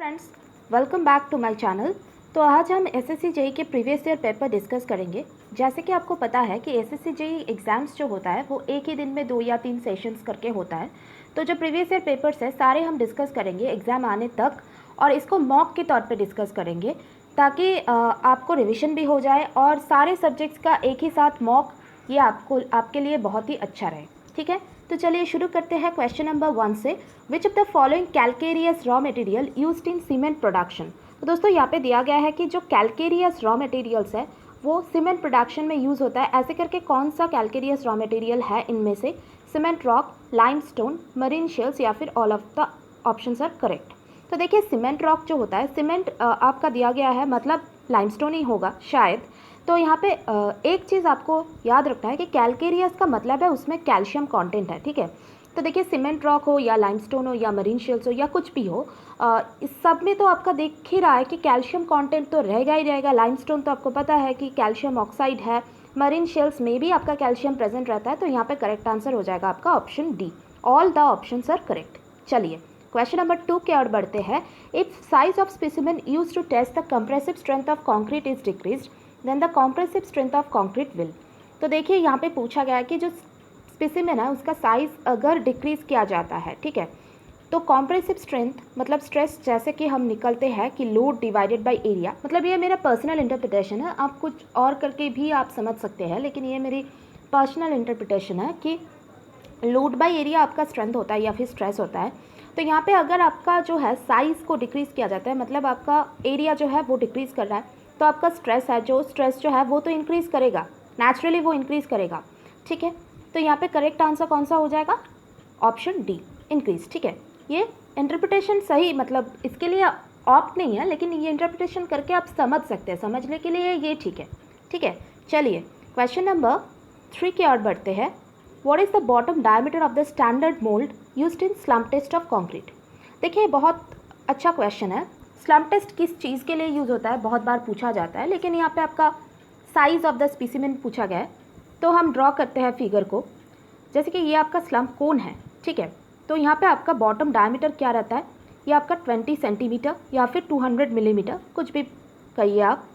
Friends, welcome back to my channel. तो आज हम एसएससी जेईई के प्रीवियस ईयर पेपर डिस्कस करेंगे। जैसे कि आपको पता है कि एसएससी जेईई एग्ज़ाम्स जो होता है वो एक ही दिन में 2 या 3 सेशंस करके होता है। तो जो प्रीवियस ईयर पेपर्स है सारे हम डिस्कस करेंगे एग्ज़ाम आने तक, और इसको मॉक के तौर पे डिस्कस करेंगे ताकि आपको रिविज़न भी हो जाए और सारे सब्जेक्ट्स का एक ही साथ मॉक, ये आपके लिए बहुत ही अच्छा रहे। ठीक है, तो चलिए शुरू करते हैं क्वेश्चन नंबर 1 से। विच of the following calcareous raw material used in cement production. तो दोस्तों यहाँ पे दिया गया है कि जो कैलकेरियस रॉ मटेरियल्स है वो सीमेंट प्रोडक्शन में यूज़ होता है। ऐसे करके कौन सा कैलकेरियस रॉ मटेरियल है इनमें से? Cement rock, limestone, marine shells या फिर all of the options are correct. तो देखिए सीमेंट रॉक जो होता है, सीमेंट आपका दिया गया है मतलब लाइमस्टोन ही होगा शायद। तो यहाँ पे एक चीज़ आपको याद रखना है कि कैलकेरियस का मतलब है उसमें कैल्शियम कंटेंट है। ठीक है, तो देखिए सीमेंट रॉक हो या लाइमस्टोन हो या मरीन शेल्स हो या कुछ भी हो, इस सब में तो आपका देख ही रहा है कि कैल्शियम कंटेंट तो रहेगा ही रहेगा। लाइमस्टोन तो आपको पता है कि कैल्शियम ऑक्साइड है, मरीन शेल्स में भी आपका कैल्शियम प्रेजेंट रहता है। तो यहाँ पे करेक्ट आंसर हो जाएगा आपका option D, all the options are correct. चलिए क्वेश्चन नंबर 2 की ओर बढ़ते हैं। If size of specimen use to test the compressive strength of concrete is decreased then the compressive strength of concrete will. तो देखिए यहाँ पे पूछा गया है कि जो स्पेसिमेन है उसका साइज़ अगर डिक्रीज़ किया जाता है, ठीक है, तो कॉम्प्रेसिव स्ट्रेंथ मतलब स्ट्रेस, जैसे कि हम निकलते हैं कि लोड डिवाइडेड बाय एरिया, मतलब ये मेरा पर्सनल इंटरप्रिटेशन है, आप कुछ और करके भी आप समझ सकते हैं, लेकिन ये मेरी पर्सनल इंटरप्रिटेशन है कि लोड बाय एरिया आपका स्ट्रेंथ होता है या फिर स्ट्रेस होता है। तो यहाँ पे अगर आपका जो है साइज़ को डिक्रीज़ किया जाता है, मतलब आपका एरिया जो है वो डिक्रीज़ कर रहा है, तो आपका स्ट्रेस है, जो स्ट्रेस जो है वो तो इंक्रीज़ करेगा, नेचुरली वो इंक्रीज़ करेगा। ठीक है, तो यहाँ पे करेक्ट आंसर कौन सा हो जाएगा? Option D, increase. ठीक है, ये इंटरप्रिटेशन सही, मतलब इसके लिए ऑप्ट नहीं है, लेकिन ये इंटरप्रिटेशन करके आप समझ सकते हैं, समझने के लिए ये ठीक है। ठीक है, चलिए क्वेश्चन नंबर 3 की ओर बढ़ते हैं। What is the bottom diameter of the standard mould used in slump test of concrete. देखिए बहुत अच्छा क्वेश्चन है। स्लम्प टेस्ट किस चीज़ के लिए यूज़ होता है बहुत बार पूछा जाता है, लेकिन यहाँ पे आपका साइज़ ऑफ द स्पेसिमेन पूछा गया है। तो हम ड्रॉ करते हैं फिगर को, जैसे कि ये आपका स्लम्प कोन है। ठीक है, तो यहाँ पे आपका बॉटम डायमीटर क्या रहता है? ये आपका 20 सेंटीमीटर या फिर 200 मिलीमीटर, कुछ भी कहिए आप।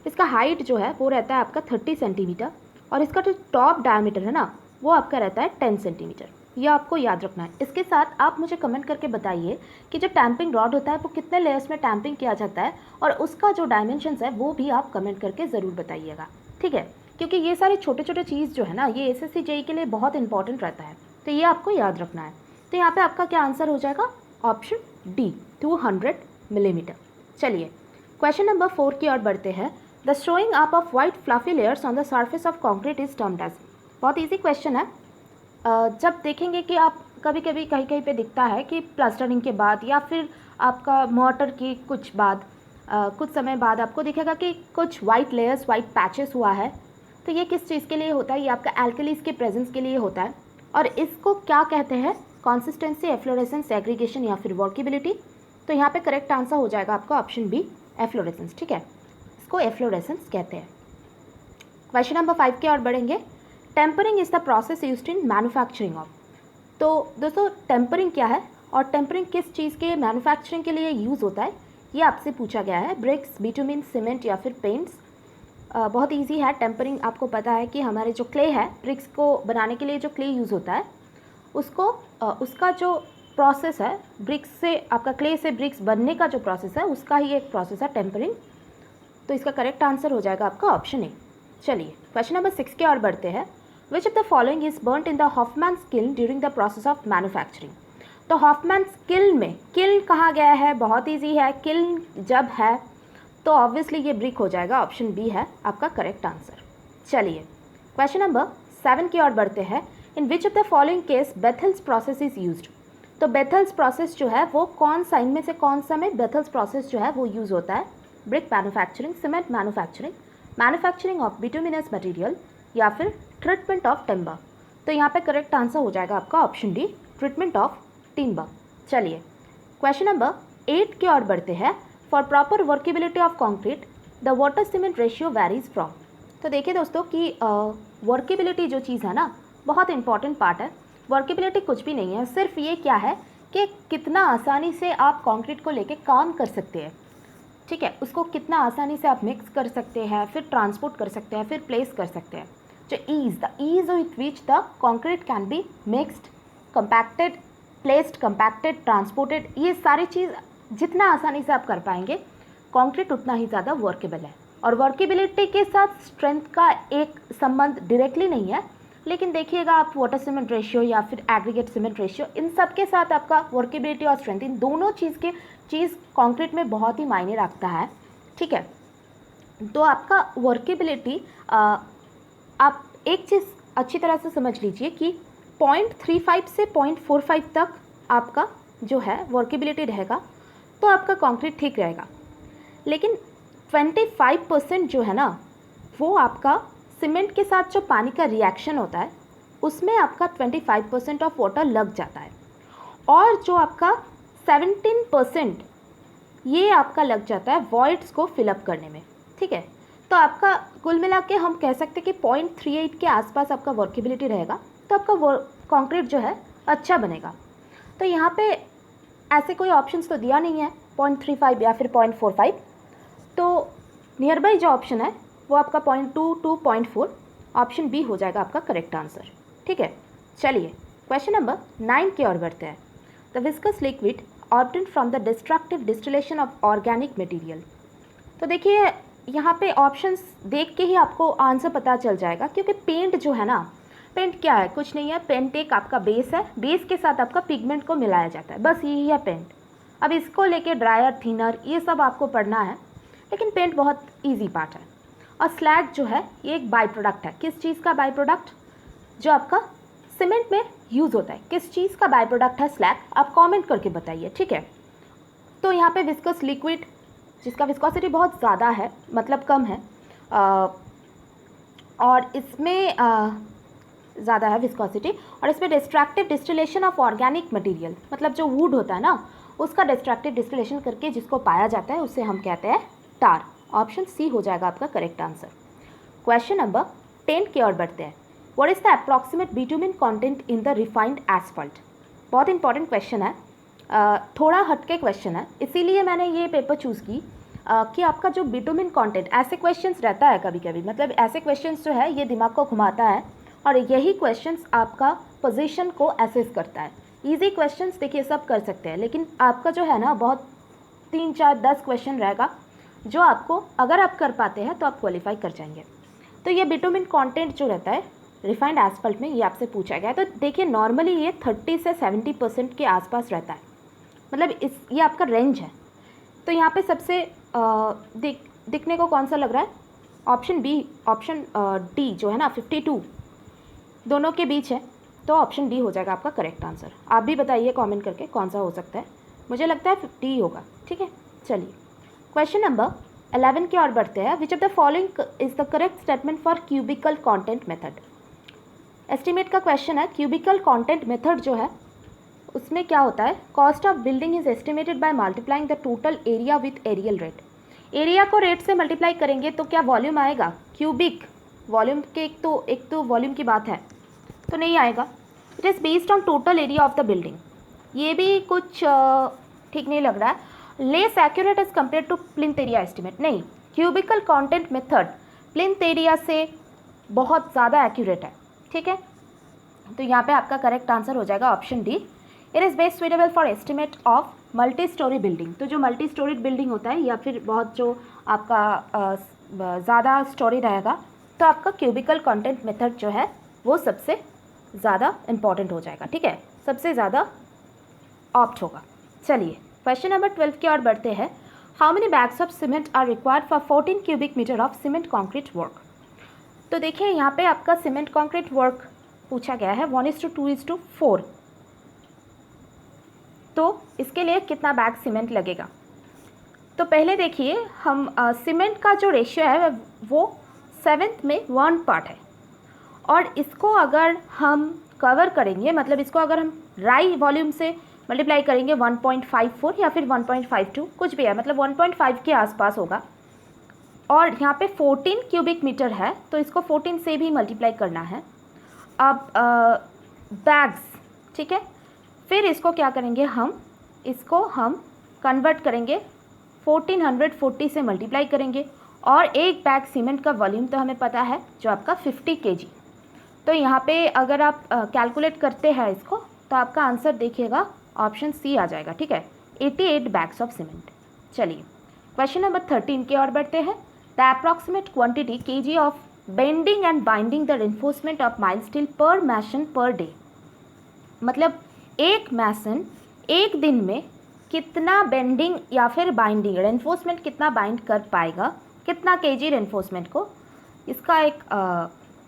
इसका हाइट जो है वो रहता है आपका 30 सेंटीमीटर, और इसका जो टॉप डायमीटर है ना वो आपका रहता है 10 सेंटीमीटर। ये आपको याद रखना है। इसके साथ आप मुझे कमेंट करके बताइए कि जो टैंपिंग रॉड होता है वो कितने लेयर्स में टैंपिंग किया जाता है, और उसका जो डायमेंशंस है वो भी आप कमेंट करके ज़रूर बताइएगा। ठीक है, क्योंकि ये सारे छोटे छोटे चीज़ जो है ना ये एसएससी जेईई के लिए बहुत इंपॉर्टेंट रहता है, तो ये आपको याद रखना है। तो यहाँ पे आपका क्या आंसर हो जाएगा? Option D, 200 millimetre. चलिए क्वेश्चन नंबर 4 की ओर बढ़ते हैं। The showing up of white fluffy layers on the surface of concrete is termed as. बहुत ईजी क्वेश्चन है। जब देखेंगे कि आप कभी कभी कहीं कहीं पे दिखता है कि प्लास्टरिंग के बाद या फिर आपका मोर्टर की कुछ समय बाद आपको दिखेगा कि कुछ वाइट लेयर्स, वाइट पैचेस हुआ है। तो ये किस चीज़ के लिए होता है? ये आपका एल्कलीज के प्रेजेंस के लिए होता है, और इसको क्या कहते हैं? कंसिस्टेंसी, एफ्लोरेसेंस, सेग्रीगेशन या फिर वर्केबिलिटी। तो यहाँ पे करेक्ट आंसर हो जाएगा आपका ऑप्शन बी, एफ्लोरेसेंस। ठीक है, इसको एफ्लोरेसेंस कहते हैं। क्वेश्चन नंबर 5 की ओर बढ़ेंगे। Tempering is the process used in manufacturing of. तो दोस्तों टेम्परिंग क्या है और टेम्परिंग किस चीज़ के मैन्युफैक्चरिंग के लिए यूज़ होता है, ये आपसे पूछा गया है। ब्रिक्स, बिटुमिन, सीमेंट या फिर पेंट्स। बहुत इजी है। टेम्परिंग आपको पता है कि हमारे जो क्ले है, ब्रिक्स को बनाने के लिए जो क्ले यूज़ होता है उसको उसका जो प्रोसेस है, ब्रिक्स से आपका क्ले से ब्रिक्स बनने का जो प्रोसेस है उसका ही एक प्रोसेस है टेम्परिंग। तो इसका करेक्ट आंसर हो जाएगा आपका ऑप्शन ए। चलिए क्वेश्चन नंबर 6 की ओर बढ़ते हैं। Which of the following is burnt in the Hoffmann kiln during the process of manufacturing. तो हॉफमैन किल्न में किल्न कहाँ गया है? बहुत ईजी है। किल्न जब है तो ऑब्वियसली ये ब्रिक हो जाएगा, ऑप्शन बी है आपका करेक्ट आंसर। चलिए क्वेश्चन नंबर 7 की ओर बढ़ते हैं। In which of the following case Bethell's process is used. तो बेथल्स प्रोसेस जो है वो कौन सा, इनमें से कौन सा में बेथल्स प्रोसेस जो है वो यूज़ होता है? Brick manufacturing, cement manufacturing, manufacturing of bituminous material या फिर ट्रीटमेंट ऑफ टिम्बर। तो यहाँ पे करेक्ट आंसर हो जाएगा आपका option D, treatment of timber. चलिए क्वेश्चन नंबर 8 की ओर बढ़ते हैं। For proper workability of concrete the water cement ratio varies from. तो देखिए दोस्तों कि वर्केबिलिटी जो चीज़ है ना बहुत इंपॉर्टेंट पार्ट है। वर्केबिलिटी कुछ भी नहीं है, सिर्फ ये क्या है कि कितना आसानी से आप कंक्रीट को लेके काम कर सकते हैं, ठीक है, उसको कितना आसानी से आप मिक्स कर सकते हैं, फिर ट्रांसपोर्ट कर सकते हैं, फिर प्लेस कर सकते हैं। जो the ease with which the concrete can be mixed, compacted, placed, compacted, transported, ये सारी चीज़ जितना आसानी से आप कर पाएंगे, कंक्रीट उतना ही ज़्यादा वर्केबल है। और वर्केबिलिटी के साथ स्ट्रेंथ का एक संबंध डायरेक्टली नहीं है, लेकिन देखिएगा आप वाटर सीमेंट रेशियो या फिर एग्रीगेट सीमेंट रेशियो, इन सब के साथ आपका वर्केबिलिटी और स्ट्रेंथ, इन दोनों चीज़ कंक्रीट में बहुत ही मायने रखता है, ठीक है। तो आपका वर्केबिलिटी, आप एक चीज़ अच्छी तरह से समझ लीजिए कि 0.35 से 0.45 तक आपका जो है वर्केबिलिटी रहेगा, तो आपका कंक्रीट ठीक रहेगा। लेकिन 25% जो है ना, वो आपका सीमेंट के साथ जो पानी का रिएक्शन होता है उसमें आपका 25% ऑफ वाटर लग जाता है, और जो आपका 17% ये आपका लग जाता है वॉइड्स को फिलअप करने में, ठीक है। तो आपका कुल मिला के हम कह सकते हैं कि 0.38 के आसपास आपका वर्केबिलिटी रहेगा, तो आपका कंक्रीट जो है अच्छा बनेगा। तो यहाँ पे ऐसे कोई ऑप्शंस तो दिया नहीं है 0.35 या फिर 0.45, तो नियर बाई जो ऑप्शन है वो आपका 0.2 to 0.4, ऑप्शन बी हो जाएगा आपका करेक्ट आंसर, ठीक है। चलिए क्वेश्चन नंबर 9 की ओर बढ़ते हैं। The viscous liquid obtained from the destructive distillation of organic material. तो देखिए यहाँ पे ऑप्शंस देख के ही आपको आंसर पता चल जाएगा, क्योंकि पेंट जो है ना, पेंट क्या है, कुछ नहीं है, पेंट एक आपका बेस है, बेस के साथ आपका पिगमेंट को मिलाया जाता है, बस यही है पेंट। अब इसको लेके ड्रायर, थिनर, ये सब आपको पढ़ना है, लेकिन पेंट बहुत ईजी पार्ट है। और स्लैग जो है ये एक बाई प्रोडक्ट है, किस चीज़ का बाई प्रोडक्ट, जो आपका सीमेंट में यूज़ होता है, किस चीज़ का बाई प्रोडक्ट है स्लैग, आप कमेंट करके बताइए, ठीक है। तो यहाँ पे विस्कस लिक्विड जिसका विस्कोसिटी बहुत ज़्यादा है, मतलब कम है, और इसमें ज़्यादा है विस्कोसिटी, और इसमें destructive distillation of organic material, मतलब जो वुड होता है ना, उसका डिस्ट्रक्टिव डिस्टिलेशन करके जिसको पाया जाता है उसे हम कहते हैं टार। ऑप्शन सी हो जाएगा आपका करेक्ट आंसर। क्वेश्चन नंबर 10 की ओर बढ़ते हैं। What is the approximate bitumen content in the refined asphalt. बहुत इंपॉर्टेंट क्वेश्चन है, थोड़ा हटके क्वेश्चन है, इसीलिए मैंने ये पेपर चूज़ की कि आपका जो बिटुमिन कंटेंट, ऐसे क्वेश्चंस रहता है कभी कभी, मतलब ऐसे क्वेश्चंस जो है ये दिमाग को घुमाता है, और यही क्वेश्चंस आपका पोजीशन को एसेस करता है। इजी क्वेश्चंस देखिए सब कर सकते हैं, लेकिन आपका जो है ना बहुत 3, 4, 10 क्वेश्चन रहेगा जो आपको, अगर आप कर पाते हैं तो आप क्वालिफाई कर जाएंगे। तो ये बिटुमिन कंटेंट जो रहता है रिफाइंड एस्फल्ट में, ये आपसे पूछा गया है। तो देखिए नॉर्मली ये 30 से 70% के आसपास रहता है, मतलब ये आपका रेंज है। तो यहाँ पे सबसे दिखने को कौन सा लग रहा है, ऑप्शन बी, ऑप्शन डी जो है ना 52, दोनों के बीच है, तो ऑप्शन डी हो जाएगा आपका करेक्ट आंसर। आप भी बताइए कमेंट करके कौन सा हो सकता है, मुझे लगता है 50 होगा, ठीक है। चलिए क्वेश्चन नंबर 11 की ओर बढ़ते हैं। Which of the following is the correct statement for cubical content method. Estimate का क्वेश्चन है। क्यूबिकल कंटेंट मेथड जो है उसमें क्या होता है, cost of building is estimated by multiplying the total area with aerial rate. Area को rate से मल्टीप्लाई करेंगे तो क्या वॉल्यूम आएगा, क्यूबिक वॉल्यूम के एक तो वॉल्यूम की बात है तो नहीं आएगा। It is based on total area of the building, ये भी कुछ ठीक नहीं लग रहा है। Less accurate as compare to plinth area estimate, नहीं, cubical content method plinth area से बहुत ज़्यादा एक्यूरेट है, ठीक है। तो यहाँ पे आपका करेक्ट आंसर हो जाएगा option D. It is best suitable for estimate of multi storey building. तो जो मल्टी स्टोरीड बिल्डिंग होता है या फिर बहुत जो आपका ज़्यादा स्टोरी रहेगा, तो आपका क्यूबिकल कंटेंट मेथड जो है वो सबसे ज़्यादा इम्पॉर्टेंट हो जाएगा, ठीक है, सबसे ज़्यादा ऑप्ट होगा। चलिए क्वेश्चन नंबर 12 की ओर बढ़ते हैं। How many bags of cement are required for 14 cubic metre of cement concrete work. तो देखिए यहाँ पे आपका सीमेंट कॉन्क्रीट वर्क पूछा गया है 1:2:4, तो इसके लिए कितना बैग सीमेंट लगेगा। तो पहले देखिए हम सीमेंट का जो रेशियो है वो 7th में 1 पार्ट है, और इसको अगर हम कवर करेंगे, मतलब इसको अगर हम राई वॉल्यूम से मल्टीप्लाई करेंगे 1.54 या फिर 1.52 कुछ भी है, मतलब 1.5 के आसपास होगा, और यहाँ पे 14 क्यूबिक मीटर है तो इसको 14 से भी मल्टीप्लाई करना है। अब बैग्स, ठीक है, फिर इसको क्या करेंगे हम, इसको हम कन्वर्ट करेंगे 1440 से मल्टीप्लाई करेंगे, और एक बैग सीमेंट का वॉल्यूम तो हमें पता है जो आपका 50 kg। तो यहाँ पे अगर आप कैलकुलेट करते हैं इसको तो आपका आंसर देखिएगा ऑप्शन सी आ जाएगा, ठीक है, 88 बैग्स ऑफ सीमेंट। चलिए क्वेश्चन नंबर 13 की ओर बढ़ते हैं। The approximate quantity kg of bending and binding the reinforcement of mild steel पर मैसन पर डे, मतलब एक मैसन एक दिन में कितना बेंडिंग या फिर बाइंडिंग रेनफोर्समेंट कितना बाइंड कर पाएगा, कितना kg रेनफोर्समेंट को, इसका एक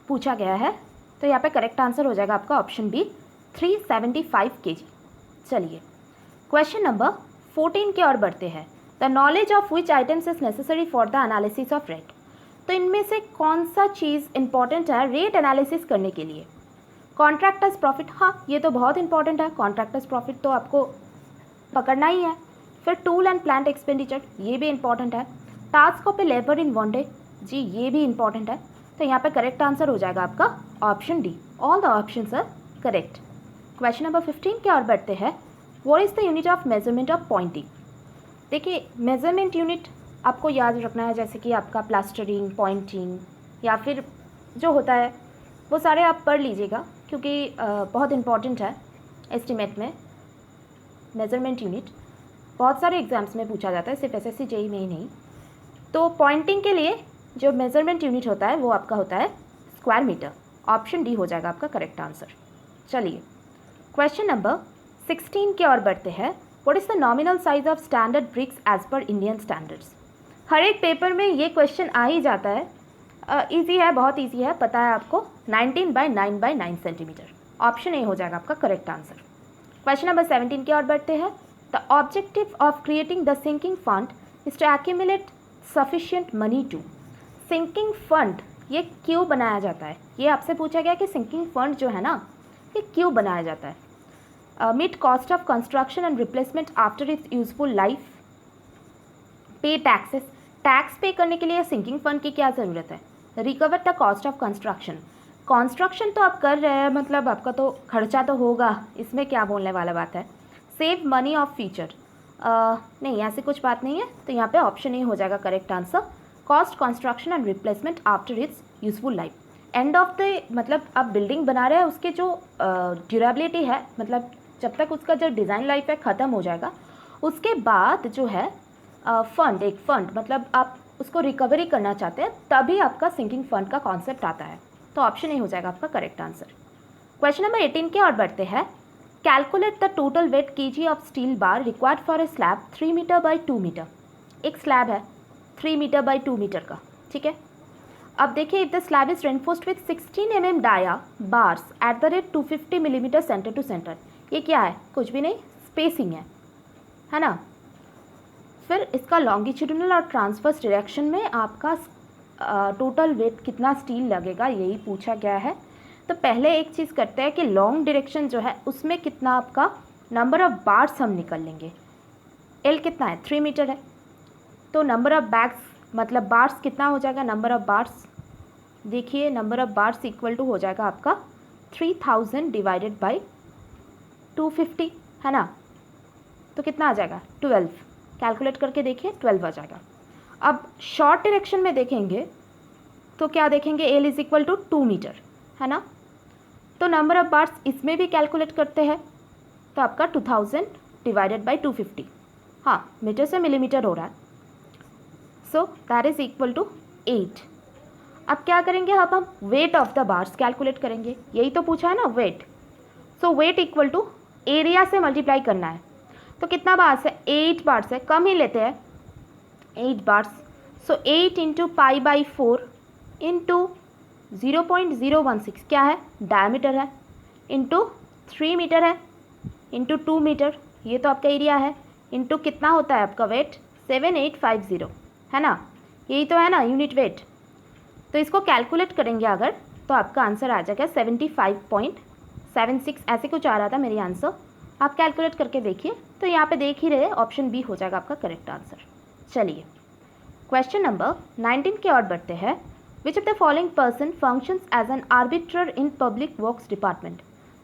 पूछा गया है। तो यहाँ पे करेक्ट आंसर हो जाएगा आपका ऑप्शन बी 375 kg। चलिए क्वेश्चन नंबर 14 की ओर बढ़ते हैं। The knowledge of which items is necessary for the analysis of rate, तो इनमें से कौन सा चीज़ इंपॉर्टेंट है रेट एनालिसिस करने के लिए। कॉन्ट्रैक्टर्स प्रॉफिट, हाँ ये तो बहुत इंपॉर्टेंट है, कॉन्ट्रैक्टर्स प्रॉफिट तो आपको पकड़ना ही है। फिर टूल एंड प्लांट एक्सपेंडिचर, ये भी इंपॉर्टेंट है। टास्क पे लेबर इन वन डे, जी ये भी इंपॉर्टेंट है। तो यहाँ पे करेक्ट आंसर हो जाएगा आपका option D, all the options are correct. Question number 15 की ओर बढ़ते हैं। What is the unit of measurement of pointing. देखिए मेजरमेंट यूनिट आपको याद रखना है, जैसे कि आपका प्लास्टरिंग, पॉइंटिंग या फिर जो होता है वो सारे आप पढ़ लीजिएगा, क्योंकि बहुत इंपॉर्टेंट है एस्टिमेट में। मेजरमेंट यूनिट बहुत सारे एग्जाम्स में पूछा जाता है, सिर्फ एसएससी जेईई में ही नहीं। तो पॉइंटिंग के लिए जो मेजरमेंट यूनिट होता है वो आपका होता है स्क्वायर मीटर। ऑप्शन डी हो जाएगा आपका करेक्ट आंसर। चलिए क्वेश्चन नंबर 16 की ओर बढ़ते हैं। What is the nominal size of standard bricks as per Indian standards. हर एक पेपर में ये क्वेश्चन आ ही जाता है, इजी है, बहुत इजी है, पता है आपको, 19 by 9 by 9 centimetre. Option A हो जाएगा आपका करेक्ट आंसर। क्वेश्चन नंबर 17 की ओर बढ़ते हैं। The objective of creating the sinking fund is to accumulate sufficient money to. Sinking fund ये क्यों बनाया जाता है, ये आपसे पूछा गया कि सिंकिंग फंड जो है ना ये क्यों बनाया जाता है। Meet cost of construction and replacement after its useful life, pay taxes, tax pay करने के लिए सिंकिंग फंड की क्या ज़रूरत है, recover the cost of construction, construction तो आप कर रहे हैं मतलब आपका तो खर्चा तो होगा, इसमें क्या बोलने वाला बात है, सेव मनी ऑफ फ्यूचर, नहीं ऐसी कुछ बात नहीं है। तो यहाँ पे ऑप्शन ए हो जाएगा correct answer, cost construction and replacement after its useful life. End of the मतलब आप बिल्डिंग बना रहे हैं उसके जो ड्यूरेबिलिटी है, मतलब जब तक उसका जो डिज़ाइन लाइफ है ख़त्म हो जाएगा, उसके बाद जो है फंड, एक फंड मतलब आप उसको रिकवरी करना चाहते हैं, तभी आपका सिंकिंग फंड का कॉन्सेप्ट आता है। तो ऑप्शन ए हो जाएगा आपका करेक्ट आंसर। क्वेश्चन नंबर 18 के और बढ़ते हैं। Calculate the total weight kg of steel bar required for a slab 3 metre by 2 metre. एक स्लैब है 3 मीटर बाई 2 मीटर का, ठीक है। अब देखिए, if the slab is reinforced with 16 mm dia bars at the rate 250 millimetre centre to centre. ये क्या है, कुछ भी नहीं, स्पेसिंग है ना। फिर इसका लॉन्गिट्यूडिनल और ट्रांसवर्स डायरेक्शन में आपका टोटल वेट कितना स्टील लगेगा, यही पूछा गया है। तो पहले एक चीज़ करते हैं कि लॉन्ग डायरेक्शन जो है उसमें कितना आपका नंबर ऑफ बार्स हम निकल लेंगे। एल कितना है, 3 मीटर है, तो नंबर ऑफ बैग्स मतलब बार्स कितना हो जाएगा, नंबर ऑफ बार्स देखिए, number of bars equal to हो जाएगा आपका 3000 डिवाइडेड बाई 250, है ना। तो कितना आ जाएगा 12, कैलकुलेट करके देखिए 12 आ जाएगा। अब शॉर्ट डायरेक्शन में देखेंगे तो क्या देखेंगे, L is equal to 2 metre, है ना। तो नंबर ऑफ बार्स इसमें भी कैलकुलेट करते हैं, तो आपका 2000 डिवाइडेड बाई 250, हाँ मीटर से मिलीमीटर हो रहा है, so that is equal to 8। अब क्या करेंगे, अब हम weight of the bars calculate करेंगे, यही तो पूछा है ना weight. So weight equal to area से मल्टीप्लाई करना है, तो कितना बार्स है, 8 बार्स है, कम ही लेते हैं 8 bars. So 8 into pi by 4 into 0.016 क्या है, डायमीटर है, इंटू 3 मीटर है, इंटू 2 मीटर, ये तो आपका एरिया है, इंटू कितना होता है आपका वेट 7850, है ना, यही तो है ना यूनिट वेट। तो इसको कैलकुलेट करेंगे अगर, तो आपका आंसर आ जाएगा 75.76, ऐसे कुछ आ रहा था मेरी आंसर, आप कैलकुलेट करके देखिए। तो यहाँ पे देख ही रहे, ऑप्शन बी हो जाएगा आपका करेक्ट आंसर। चलिए क्वेश्चन नंबर 19 के और बढ़ते हैं। Which of the following person functions as an arbitrator in public works department.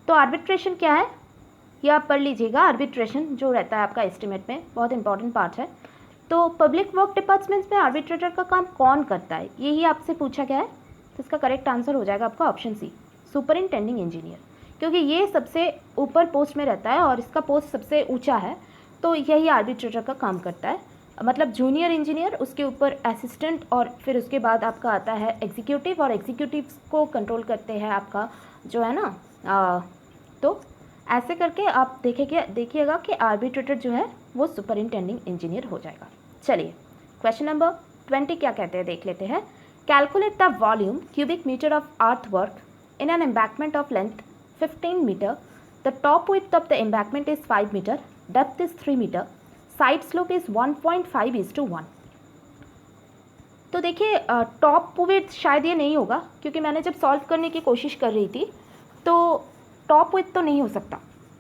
तो आर्बिट्रेशन क्या है, ये आप पढ़ लीजिएगा, आर्बिट्रेशन जो रहता है आपका एस्टिमेट में, बहुत इंपॉर्टेंट पार्ट है। तो पब्लिक वर्क डिपार्टमेंट्स में आर्बिट्रेटर का काम कौन करता है, यही आपसे पूछा गया है। तो इसका करेक्ट आंसर हो जाएगा आपका ऑप्शन सी, सुपरिंटेंडिंग इंजीनियर, क्योंकि ये सबसे ऊपर पोस्ट में रहता है और इसका पोस्ट सबसे ऊंचा है, तो यही आर्बिट्रेटर का काम करता है। मतलब जूनियर इंजीनियर, उसके ऊपर असिस्टेंट, और फिर उसके बाद आपका आता है एग्जीक्यूटिव, और एग्जीक्यूटिव को कंट्रोल करते हैं आपका जो है ना तो ऐसे करके आप देखिएगा कि आर्बिट्रेटर जो है वो सुपरिंटेंडिंग इंजीनियर हो जाएगा। चलिए क्वेश्चन नंबर 20 क्या कहते हैं देख लेते हैं। Calculate the volume cubic metre of earth work in an embankment of length 15 metre, the top width of the embankment is 5 metre, depth is 3 metre, side slope is 1.5:1। तो देखिए टॉप विड्थ शायद ये नहीं होगा, क्योंकि मैंने जब सॉल्व करने की कोशिश कर रही थी तो टॉप विड्थ तो नहीं हो सकता,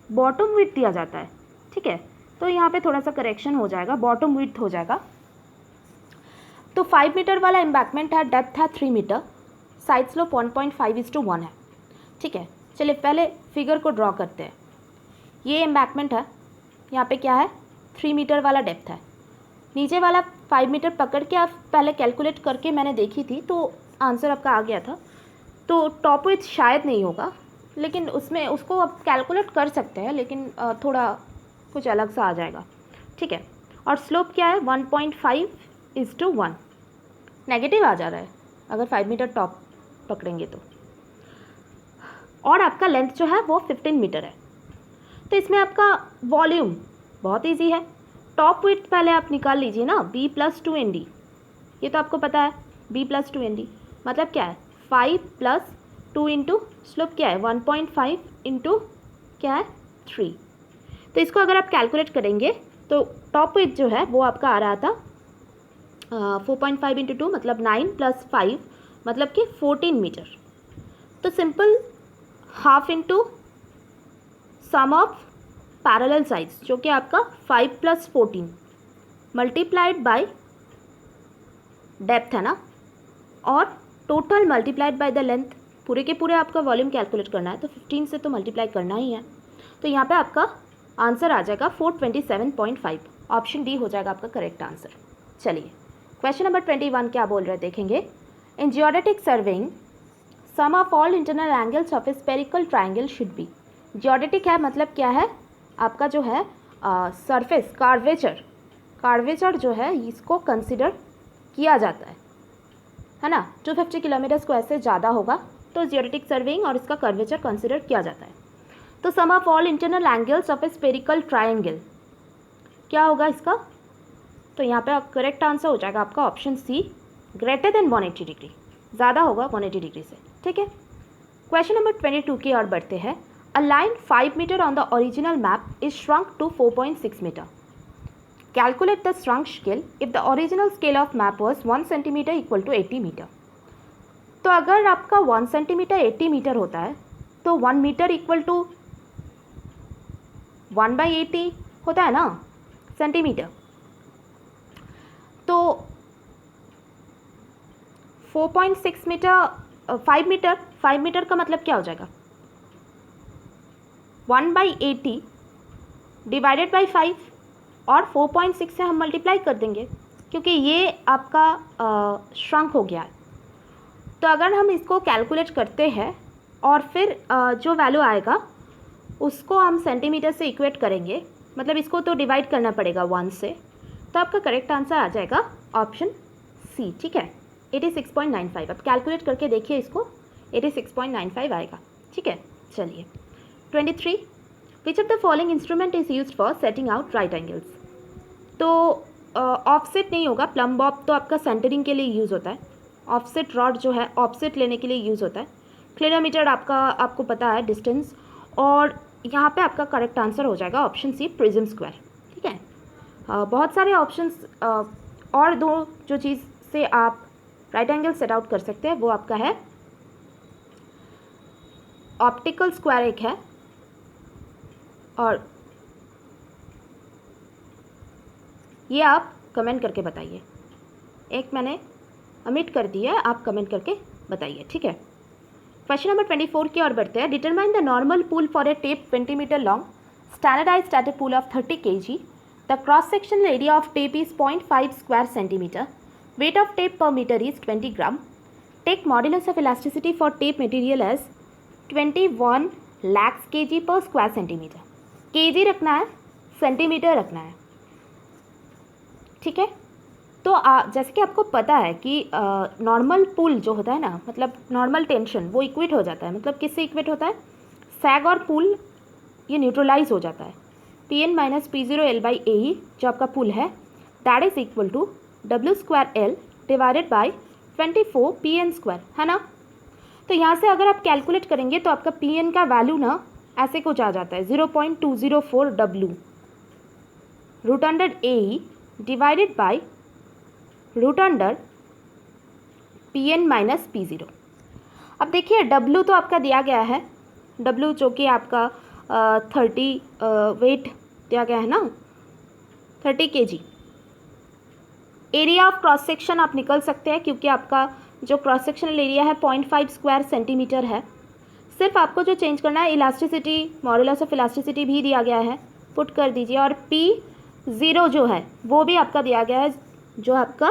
बॉटम विड्थ दिया जाता है, ठीक है। तो यहाँ पे थोड़ा सा करेक्शन हो जाएगा, बॉटम विड्थ हो जाएगा। तो 5 मीटर वाला एम्बैकमेंट है, डेप्थ है 3 मीटर, साइड स्लोप 1.5:1 है, ठीक है। चलिए पहले फिगर को ड्रॉ करते हैं। ये एम्बैकमेंट है, यहाँ पे क्या है 3 मीटर वाला डेप्थ है, नीचे वाला 5 मीटर पकड़ के आप पहले कैलकुलेट करके मैंने देखी थी तो आंसर आपका आ गया था। तो टॉप विड्थ शायद नहीं होगा, लेकिन उसमें उसको आप कैलकुलेट कर सकते हैं, लेकिन थोड़ा कुछ अलग सा आ जाएगा, ठीक है। और स्लोप क्या है 1.5:1, नेगेटिव आ जा रहा है अगर 5 मीटर टॉप पकड़ेंगे तो। और आपका लेंथ जो है वो 15 मीटर है। तो इसमें आपका वॉल्यूम बहुत इजी है, टॉप विड्थ पहले आप निकाल लीजिए ना, b + 2nd, ये तो आपको पता है b + 2nd मतलब क्या है 5 + 2 इंटू स्लोप क्या है 1.5 इंटू क्या है 3। तो इसको अगर आप कैलकुलेट करेंगे तो टॉप विड्थ जो है वो आपका आ रहा था 4.5 इंटू 2 मतलब 9 + 5 मतलब कि 14 मीटर। तो simple half into sum of parallel sides जो कि आपका 5 + 14 मल्टीप्लाइड बाय डेप्थ है ना, और total multiplied by the length, पूरे के पूरे आपका वॉल्यूम कैलकुलेट करना है तो 15 से तो मल्टीप्लाई करना ही है। तो यहाँ पे आपका आंसर आ जाएगा 427.5, ऑप्शन डी हो जाएगा आपका करेक्ट आंसर। चलिए क्वेश्चन नंबर 21 क्या बोल रहे हैं देखेंगे। In geodetic surveying sum of all internal angles of a spherical triangle should be. Geodetic है मतलब क्या है आपका जो है सरफेस कार्वेचर जो है इसको कंसिडर किया जाता है ना। 250 किलोमीटर को ऐसे ज़्यादा होगा तो जियोडेटिक सर्वेइंग और इसका कर्वेचर कंसिडर किया जाता है। तो sum of all internal angles of a spherical triangle क्या होगा इसका, तो यहाँ पे करेक्ट आंसर हो जाएगा आपका option C, greater than 180 degree, ज़्यादा होगा 180 डिग्री से, ठीक है। क्वेश्चन नंबर 22 की ओर बढ़ते हैं। A line 5 metre on the original map is shrunk to 4.6 metre. Calculate the shrunk scale if the original scale of map was 1 centimetre equal to 80 metre. तो अगर आपका 1 सेंटीमीटर 80 मीटर होता है तो 1 मीटर इक्वल टू 1/80 होता है ना centimetre. तो 4.6 मीटर 5 मीटर का मतलब क्या हो जाएगा 1/80 डिवाइडेड बाई 5 और 4.6 से हम मल्टीप्लाई कर देंगे क्योंकि ये आपका श्रंक हो गया है। तो अगर हम इसको कैलकुलेट करते हैं और फिर जो वैल्यू आएगा उसको हम सेंटीमीटर से इक्वेट करेंगे, मतलब इसको तो डिवाइड करना पड़ेगा 1 से, तो आपका करेक्ट आंसर आ जाएगा ऑप्शन सी, ठीक है 86.95। अब कैलकुलेट करके देखिए इसको 86.95 आएगा, ठीक है। चलिए 23 विच of the following instrument is used for setting out right angles. तो ऑफसेट नहीं होगा, प्लम बॉब तो आपका सेंटरिंग के लिए यूज़ होता है, ऑफसेट रॉड जो है ऑफसेट लेने के लिए यूज़ होता है, क्लिनोमीटर आपको पता है डिस्टेंस, और यहाँ पे आपका करेक्ट आंसर हो जाएगा ऑप्शन सी प्रिज्म स्क्वायर, ठीक है। बहुत सारे ऑप्शंस और दो जो चीज़ से आप राइट एंगल सेट आउट कर सकते हैं वो आपका है ऑप्टिकल स्क्वायर एक है, और ये आप कमेंट करके बताइए, एक मैंने अमिट कर दिया है, आप कमेंट करके बताइए, ठीक है। क्वेश्चन नंबर 24 की ओर बढ़ते हैं। Determine the normal pull for a tape 20 metre long standardized at a pool of 30 kg. The cross-sectional area of tape is 0.5 square centimeter. Weight of tape per meter is 20 gram. Take modulus of elasticity for tape material as 21 lakhs kg per square centimeter. kg रखना है, centimetre रखना है, ठीक है। तो जैसे कि आपको पता है कि नॉर्मल पुल जो होता है ना, मतलब नॉर्मल टेंशन, वो इक्वेट हो जाता है। मतलब किससे इक्वेट होता है? सैग और पुल ये न्यूट्रलाइज हो जाता है। Pn minus P0 L by a जो आपका पुल है, that is equal to W square L divided by 24 Pn square, है ना। तो यहाँ से अगर आप कैलकुलेट करेंगे तो आपका Pn का वैल्यू ना ऐसे कुछ आ जाता है 0.204 W root under a divided by root under Pn minus P0। अब देखिए W तो आपका दिया गया है, W जो कि आपका 30 वेट दिया गया है ना, 30 kg। Area of cross section आप निकल सकते हैं क्योंकि आपका जो क्रॉस सेक्शनल एरिया है 0.5 स्क्वायर सेंटीमीटर है। सिर्फ आपको जो चेंज करना है, इलास्टिसिटी, मॉडुलस ऑफ इलास्टिसिटी भी दिया गया है, पुट कर दीजिए। और P0 जो है वो भी आपका दिया गया है, जो आपका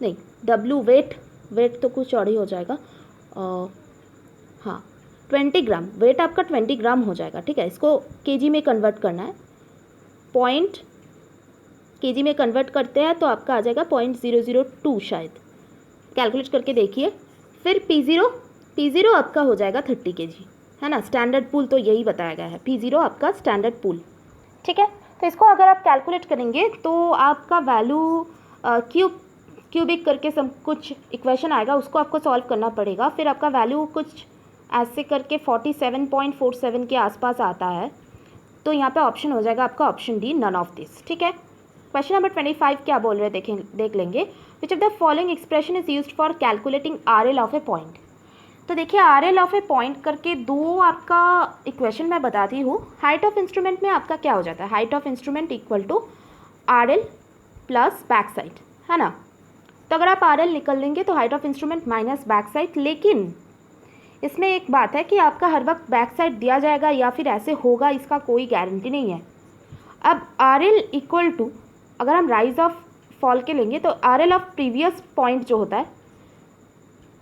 नहीं, W वेट तो कुछ और ही हो जाएगा, हाँ 20 ग्राम, वेट आपका 20 ग्राम हो जाएगा, ठीक है। इसको केजी में कन्वर्ट करना है, पॉइंट केजी में कन्वर्ट करते हैं तो आपका आ जाएगा 0.002 शायद, कैलकुलेट करके देखिए। फिर P0 आपका हो जाएगा 30 kg, है ना। स्टैंडर्ड पुल तो यही बताया गया है, P0 आपका स्टैंडर्ड पुल, ठीक है। तो इसको अगर आप कैलकुलेट करेंगे तो आपका वैल्यू क्यूबिक करके सब कुछ इक्वेशन आएगा, उसको आपको सॉल्व करना पड़ेगा। फिर आपका वैल्यू कुछ ऐसे करके 47.47 के आसपास आता है। तो यहाँ पे ऑप्शन हो जाएगा आपका option D, none of this, ठीक है। क्वेश्चन नंबर 25 क्या बोल रहे हैं देख लेंगे। विच of the following expression is used for calculating RL of A point. तो देखिए RL ऑफ ए पॉइंट करके दो आपका इक्वेशन मैं बताती हूँ। हाइट ऑफ इंस्ट्रूमेंट में आपका क्या हो जाता है? Height of instrument equal to RL plus back side, है ना। तो अगर आप RL निकल लेंगे तो height of instrument minus back side, लेकिन इसमें एक बात है कि आपका हर वक्त बैक साइड दिया जाएगा या फिर ऐसे होगा, इसका कोई गारंटी नहीं है। अब RL इक्वल टू, अगर हम राइज ऑफ फॉल के लेंगे तो RL ऑफ प्रीवियस पॉइंट जो होता है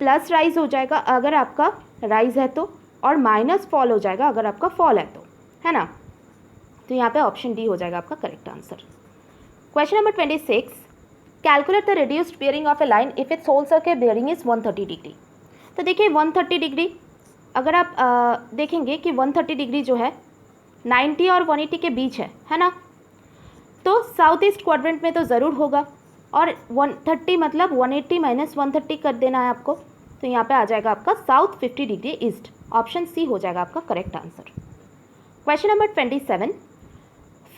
प्लस राइज हो जाएगा अगर आपका राइज है तो, और माइनस फॉल हो जाएगा अगर आपका फॉल है तो, है ना। तो यहाँ पे ऑप्शन डी हो जाएगा आपका correct answer. Question number 26, calculate the reduced bearing of a line if its whole circle bearing is 130 degree. तो देखिए 130 डिग्री अगर आप देखेंगे कि 130 डिग्री जो है 90 और 180 के बीच है ना। तो साउथ ईस्ट क्वाड्रेंट में तो ज़रूर होगा, और 130 मतलब 180 माइनस 130 कर देना है आपको। तो यहाँ पे आ जाएगा आपका south 50 degree east, option C हो जाएगा आपका correct answer. Question number 27,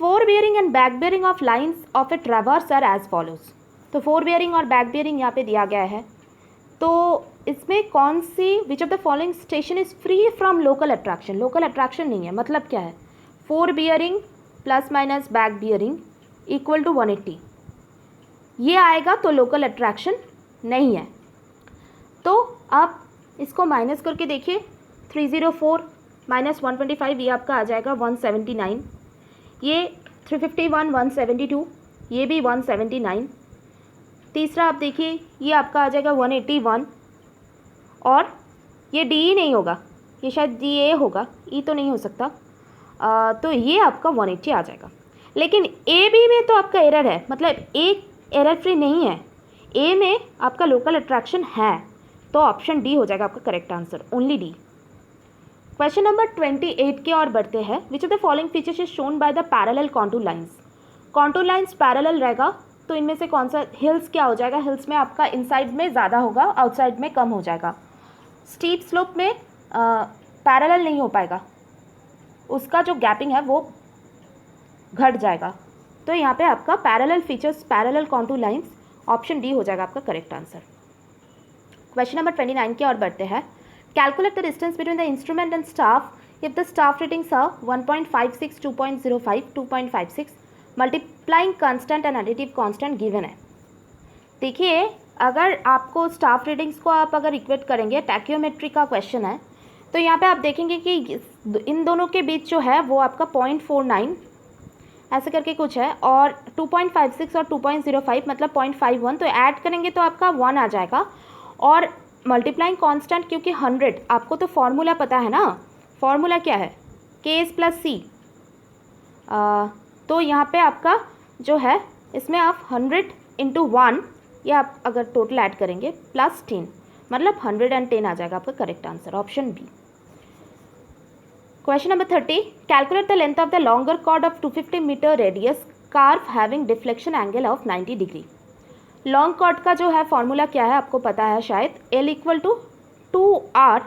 fore bearing and back bearing of lines of a traverse are as follows. तो फोर बेयरिंग और बैक बेयरिंग यहाँ पे दिया गया है। तो इसमें कौन सी, which of the following station is free from local attraction. Local attraction नहीं है, मतलब क्या है, fore bearing plus minus back bearing equal to 180, ये आएगा तो लोकल अट्रैक्शन नहीं है। तो आप इसको माइनस करके देखिए, 304 माइनस 125 ये आपका आ जाएगा 179, ये 351 172, ये भी 179। तीसरा आप देखिए ये आपका आ जाएगा 181, और ये डी ई नहीं होगा, ये शायद डी ए होगा, ई तो नहीं हो सकता। तो ये आपका 180 आ जाएगा। लेकिन ए बी में तो आपका एरर है, मतलब ए एरर फ्री नहीं है, ए में आपका लोकल अट्रैक्शन है। तो ऑप्शन डी हो जाएगा आपका correct answer, only D. Question number 28 के और बढ़ते हैं। Which of the following features is shown by the parallel contour lines. Contour lines parallel रहेगा तो इनमें से कौन सा, हिल्स क्या हो जाएगा, हिल्स में आपका इनसाइड में ज़्यादा होगा, आउटसाइड में कम हो जाएगा। स्टीप स्लोप में पैरेलल नहीं हो पाएगा, उसका जो गैपिंग है वो घट जाएगा। तो यहाँ पे आपका parallel features, parallel contour lines, option D हो जाएगा आपका करेक्ट आंसर। क्वेश्चन नंबर 29 की ओर बढ़ते हैं। Calculate the distance between the instrument and staff if the staff readings are 1.56, 2.05, 2.56, multiplying constant and additive constant given है। देखिए अगर आपको स्टाफ रीडिंग्स को आप अगर इक्वेट करेंगे, टैक्योमेट्री का क्वेश्चन है, तो यहाँ पे आप देखेंगे कि इन दोनों के बीच जो है वो आपका 0.49 ऐसे करके कुछ है, और 2.56 और 2.05 मतलब 0.51, तो ऐड करेंगे तो आपका 1 आ जाएगा। और मल्टीप्लाइंग कांस्टेंट, क्योंकि 100 आपको तो फॉर्मूला पता है ना, फॉर्मूला क्या है, केस प्लस सी। तो यहाँ पे आपका जो है इसमें आप 100 इंटू 1, या आप अगर टोटल ऐड करेंगे प्लस 10 मतलब 110 आ जाएगा आपका correct answer, option B. Question number 30. Calculate the length of the longer chord of 250 meter radius curve having deflection angle of 90 degree. Long chord का जो है फॉर्मूला क्या है आपको पता है शायद, L equal to 2R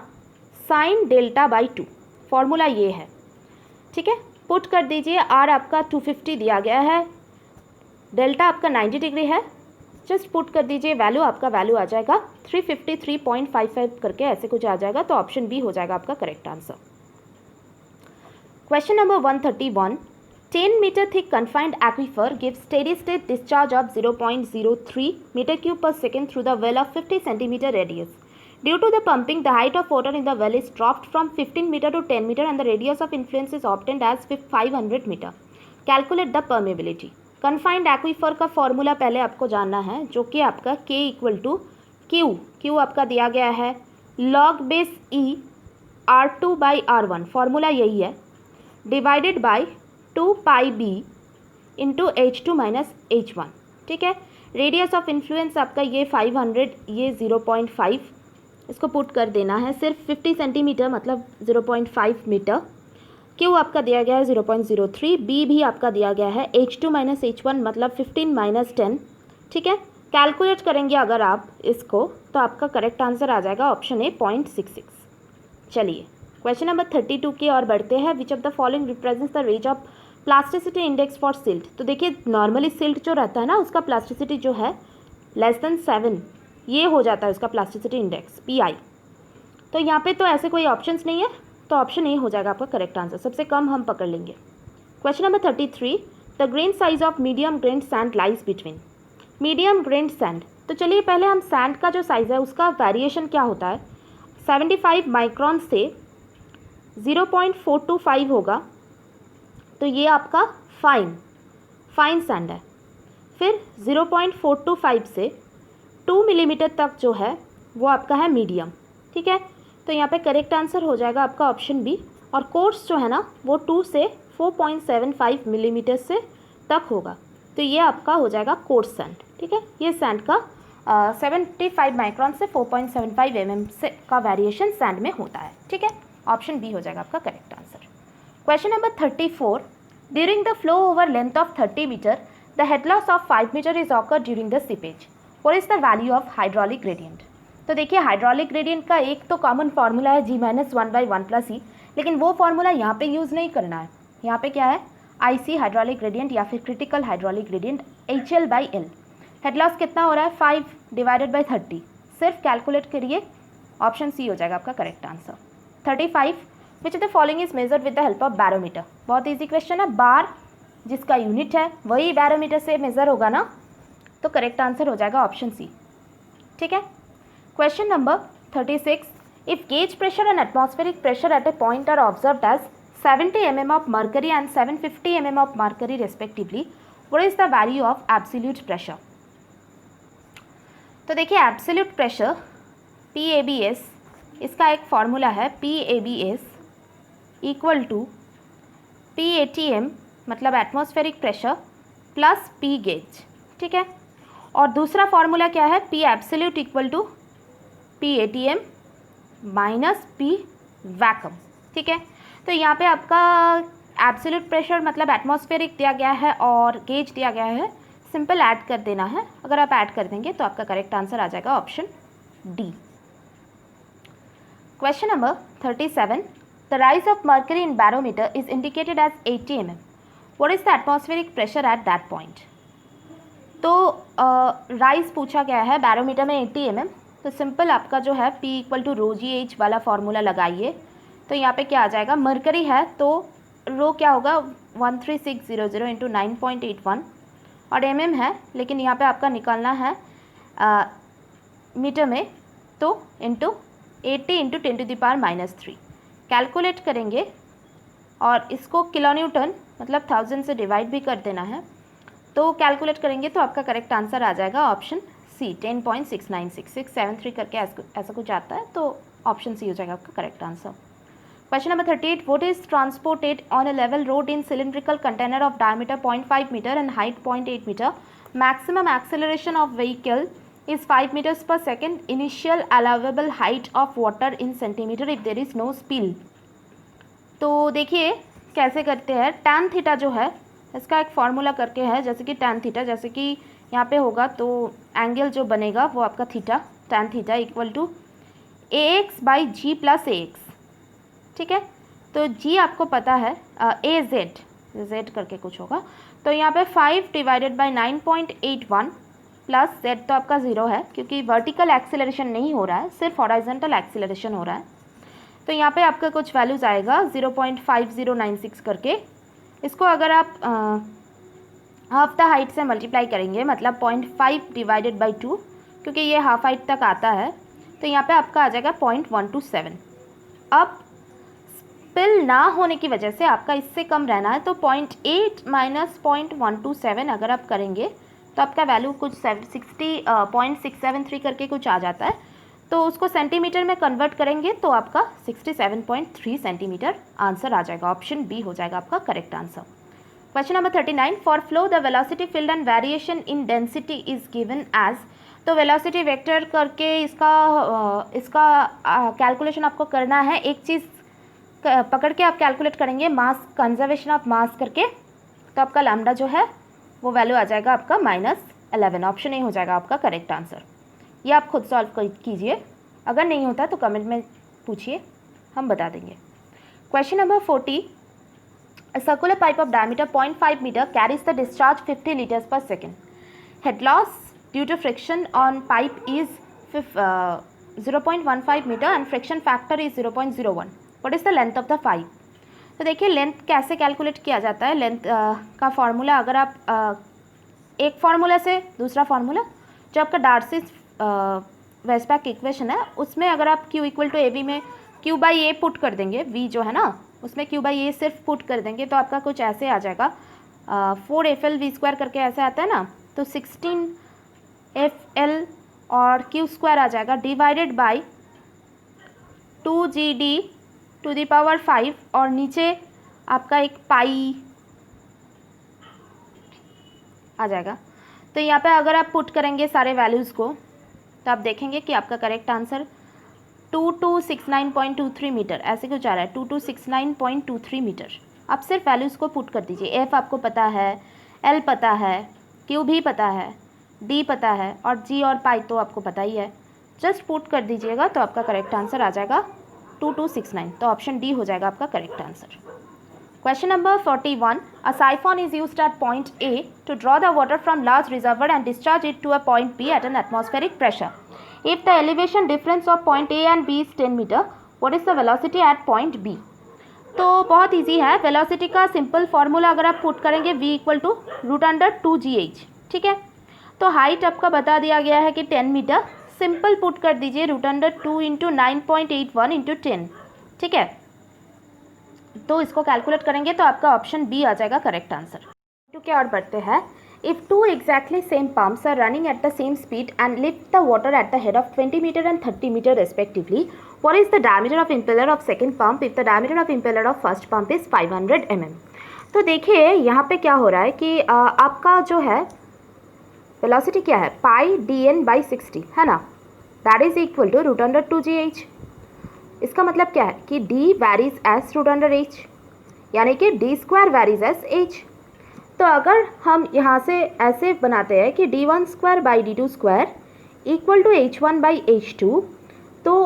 sine delta by 2, formula ये है। ठीक है, पुट कर दीजिए, R आपका 250 दिया गया है, डेल्टा आपका 90 डिग्री है, जस्ट पुट कर दीजिए वैल्यू, आपका वैल्यू आ जाएगा 353.55 करके ऐसे कुछ आ जाएगा, तो ऑप्शन बी हो जाएगा आपका correct answer. Question number 131. 10 meter thick confined aquifer gives steady state discharge of 0.03 meter cube per second through the well of 50 centimeter radius. Due to the pumping, the height of water in the well is dropped from 15 meter to 10 meter and the radius of influence is obtained as 500 meter. Calculate the permeability. Confined aquifer का formula पहले आपको जानना है, जो कि आपका K equal to Q आपका दिया गया है log base E R2 by R1, formula यही है, divided by 2 pi B into H2 minus H1। ठीक है, रेडियस ऑफ इन्फ्लुएंस आपका ये 500, ये 0.5, इसको पुट कर देना है, सिर्फ 50 सेंटीमीटर मतलब 0.5 मीटर। Q आपका दिया गया है 0.03, B भी आपका दिया गया है H2 माइनस H1 मतलब 15 माइनस 10। ठीक है, कैलकुलेट करेंगे अगर आप इसको तो आपका करेक्ट आंसर आ जाएगा ऑप्शन ए 0.66। चलिए क्वेश्चन नंबर 32 की ओर बढ़ते हैं। Which of the following represents the range of plasticity index for silt. तो देखिए नॉर्मली सिल्ट जो रहता है ना उसका प्लास्टिसिटी जो है लेस देन 7, ये हो जाता है उसका प्लास्टिसिटी इंडेक्स PI। तो यहाँ पे तो ऐसे कोई ऑप्शंस नहीं है, तो ऑप्शन ए हो जाएगा आपका करेक्ट आंसर, सबसे कम हम पकड़ लेंगे। Question number 33, the grain size of medium grain sand lies between. Medium grain sand, तो चलिए पहले हम सैंड का जो साइज़ है उसका वेरिएशन क्या होता है, 75 माइक्रॉन से 0.425 होगा, तो ये आपका फाइन सैंड है। फिर 0.425 से 2 मिलीमीटर तक जो है वो आपका है मीडियम। ठीक है, तो यहाँ पे करेक्ट आंसर हो जाएगा आपका ऑप्शन बी। और कोर्स जो है ना वो 2 से 4.75 मिलीमीटर से तक होगा, तो ये आपका हो जाएगा कोर्स सैंड। ठीक है, ये सैंड का 75 माइक्रॉन से 4.75 mm से का वेरिएशन सैंड में होता है। ठीक है, ऑप्शन बी हो जाएगा आपका correct answer. Question number 34, during the flow over length of 30 metre the head loss of 5 metre is occur during the seepage, what is the value of hydraulic gradient. तो देखिए हाइड्रोलिक ग्रेडियंट का एक तो common formula है G-1/1+E, लेकिन वो formula यहाँ पे यूज़ नहीं करना है। यहाँ पे क्या है IC हाइड्रोलिक ग्रेडियंट या फिर critical hydraulic gradient HL/L। Head loss कितना हो रहा है 5 डिवाइडेड बाई 30, सिर्फ कैलकुलेट करिए, ऑप्शन सी हो जाएगा आपका correct answer. 35, which of the following is measured with the help of barometer. बहुत ईजी क्वेश्चन है, बार जिसका यूनिट है वही बैरोमीटर से मेजर होगा ना, तो करेक्ट आंसर हो जाएगा ऑप्शन सी। ठीक है, question number 36, if gauge pressure and atmospheric pressure at a point are observed as 70 mm of mercury and 750 mm of mercury respectively, what is the value of absolute pressure. तो देखिए absolute pressure PABS, इसका एक formula है PABS equal to PATM मतलब atmospheric pressure plus P gauge. ठीक है, और दूसरा फॉर्मूला क्या है P absolute equal to PATM minus P vacuum. ठीक है, तो यहाँ पे आपका एब्सोल्यूट प्रेशर मतलब एटमॉस्फेरिक दिया गया है और गेज दिया गया है, सिंपल ऐड कर देना है। अगर आप ऐड कर देंगे तो आपका करेक्ट आंसर आ जाएगा option D. Question number 37, the rise of mercury in barometer is indicated as 80 mm, what is the atmospheric pressure at that point. तो राइज पूछा गया है बैरोमीटर में 80 mm, तो सिंपल आपका जो है P इक्वल टू ρGH वाला फार्मूला लगाइए। तो यहाँ पे क्या आ जाएगा, मर्करी है तो रो क्या होगा 13600 इंटू 9.81, और mm है लेकिन यहाँ पे आपका निकालना है मीटर में, तो इंटू 80 इंटू 10⁻³ कैलकुलेट करेंगे और इसको किलोन्यूटन मतलब 1000 से डिवाइड भी कर देना है, तो कैलकुलेट करेंगे तो आपका करेक्ट आंसर आ जाएगा ऑप्शन सी 10.696 करके ऐसा कुछ आता है, तो ऑप्शन सी हो जाएगा आपका correct answer. Question number 38. What is transported on a level road in cylindrical container of diameter 0.5 meter and height 0.8 meter? Maximum acceleration of vehicle is 5 meters per second. Initial allowable height of water in centimeter if there is no spill. तो देखिए कैसे करते हैं। tan theta जो है इसका एक formula करके है, जैसे कि tan थीटा, जैसे कि यहाँ पे होगा तो एंगल जो बनेगा वो आपका theta, tan theta equal to ax by g plus ax, ठीक है। तो g आपको पता है ए जेड करके कुछ होगा, तो यहाँ पे 5 डिवाइडेड बाई 9.81 प्लस z तो आपका 0 है क्योंकि वर्टिकल एक्सीलरेशन नहीं हो रहा है, सिर्फ हॉराइजेंटल एक्सीलरेशन हो रहा है। तो यहाँ पे आपका कुछ वैल्यूज़ आएगा 0.5096 करके। इसको अगर आप हाफ द हाइट से मल्टीप्लाई करेंगे मतलब 0.5 डिवाइडेड बाई 2, क्योंकि ये हाफ हाइट तक आता है, तो यहाँ पे आपका आ जाएगा 0.127। अब स्पिल ना होने की वजह से आपका इससे कम रहना है, तो 0.8 माइनस 0.127 अगर आप करेंगे तो आपका वैल्यू कुछ 60.673 करके कुछ आ जाता है। तो उसको सेंटीमीटर में कन्वर्ट करेंगे तो आपका 67.3 सेंटीमीटर आंसर आ जाएगा। ऑप्शन बी हो जाएगा आपका correct answer. Question number 39. For flow the velocity field and variation in density is given as. तो वेलोसिटी वेक्टर करके इसका कैलकुलेशन आपको करना है। एक चीज़ पकड़ के आप कैलकुलेट करेंगे मास कंजर्वेशन ऑफ मास करके, तो आपका लैम्डा जो है वो वैल्यू आ जाएगा आपका -11। ऑप्शन ए हो जाएगा आपका करेक्ट आंसर। ये आप खुद सॉल्व कीजिए, अगर नहीं होता तो कमेंट में पूछिए, हम बता देंगे। Question number 40. A circular pipe of diameter 0.5 meter carries the discharge 50 liters per second. Head loss due to friction on pipe is 0.15 meter and friction factor is 0.01. What is the length of the pipe? तो देखिए length कैसे calculate किया जाता है। Length का formula अगर आप एक फार्मूला से दूसरा फार्मूला, जो आपका डार्सिस वेस्बैक इक्वेशन है, उसमें अगर आप Q इक्वल टू AV में Q बाई ए पुट कर देंगे, V जो है ना उसमें Q बाई ए सिर्फ पुट कर देंगे तो आपका कुछ ऐसे आ जाएगा 4FL_V² करके ऐसे आता है ना, तो 16FL और Q² आ जाएगा divided by 2GD to the power 5 और नीचे आपका एक पाई आ जाएगा। तो यहाँ पे अगर आप पुट करेंगे सारे वैल्यूज़ को तो आप देखेंगे कि आपका करेक्ट आंसर 2269.23 मीटर ऐसे कुछ आ रहा है। 2269.23 मीटर। आप सिर्फ वैल्यूज़ को पुट कर दीजिए। F आपको पता है, L पता है, Q भी पता है, D पता है और G और पाई तो आपको पता ही है। जस्ट पुट कर दीजिएगा तो आपका करेक्ट आंसर आ जाएगा 2269। तो ऑप्शन डी हो जाएगा आपका correct answer. Question number 41. A siphon is used at point A to draw the water from large reservoir and discharge it to a point B at an atmospheric pressure. If the elevation difference of point A and B is 10 meter, what is the velocity at point B? तो बहुत easy है। Velocity का simple formula अगर आप put करेंगे V equal to √2GH, ठीक है। तो हाइट आपका बता दिया गया है कि 10 मीटर, सिंपल पुट कर दीजिए √2 इंटू 9.81 इंटू 10, ठीक है। तो इसको कैलकुलेट करेंगे तो आपका ऑप्शन बी आ जाएगा करेक्ट आंसर। टू के और बढ़ते हैं। If two exactly same pumps are running at the same speed and lift the water at the head of 20 metre and 30 metre respectively, what is the diameter of impeller of second pump if the diameter of impeller of first pump is 500 mm? तो देखिए यहाँ पे क्या हो रहा है कि आपका जो है वेलोसिटी क्या है, पाई dn/60 है ना, that is equal to √2GH। इसका मतलब क्या है कि d वैरीज एज √h, यानी कि d² वैरीज एज h। तो अगर हम यहाँ से ऐसे बनाते हैं कि d1² by d2² equal to h1/h2, तो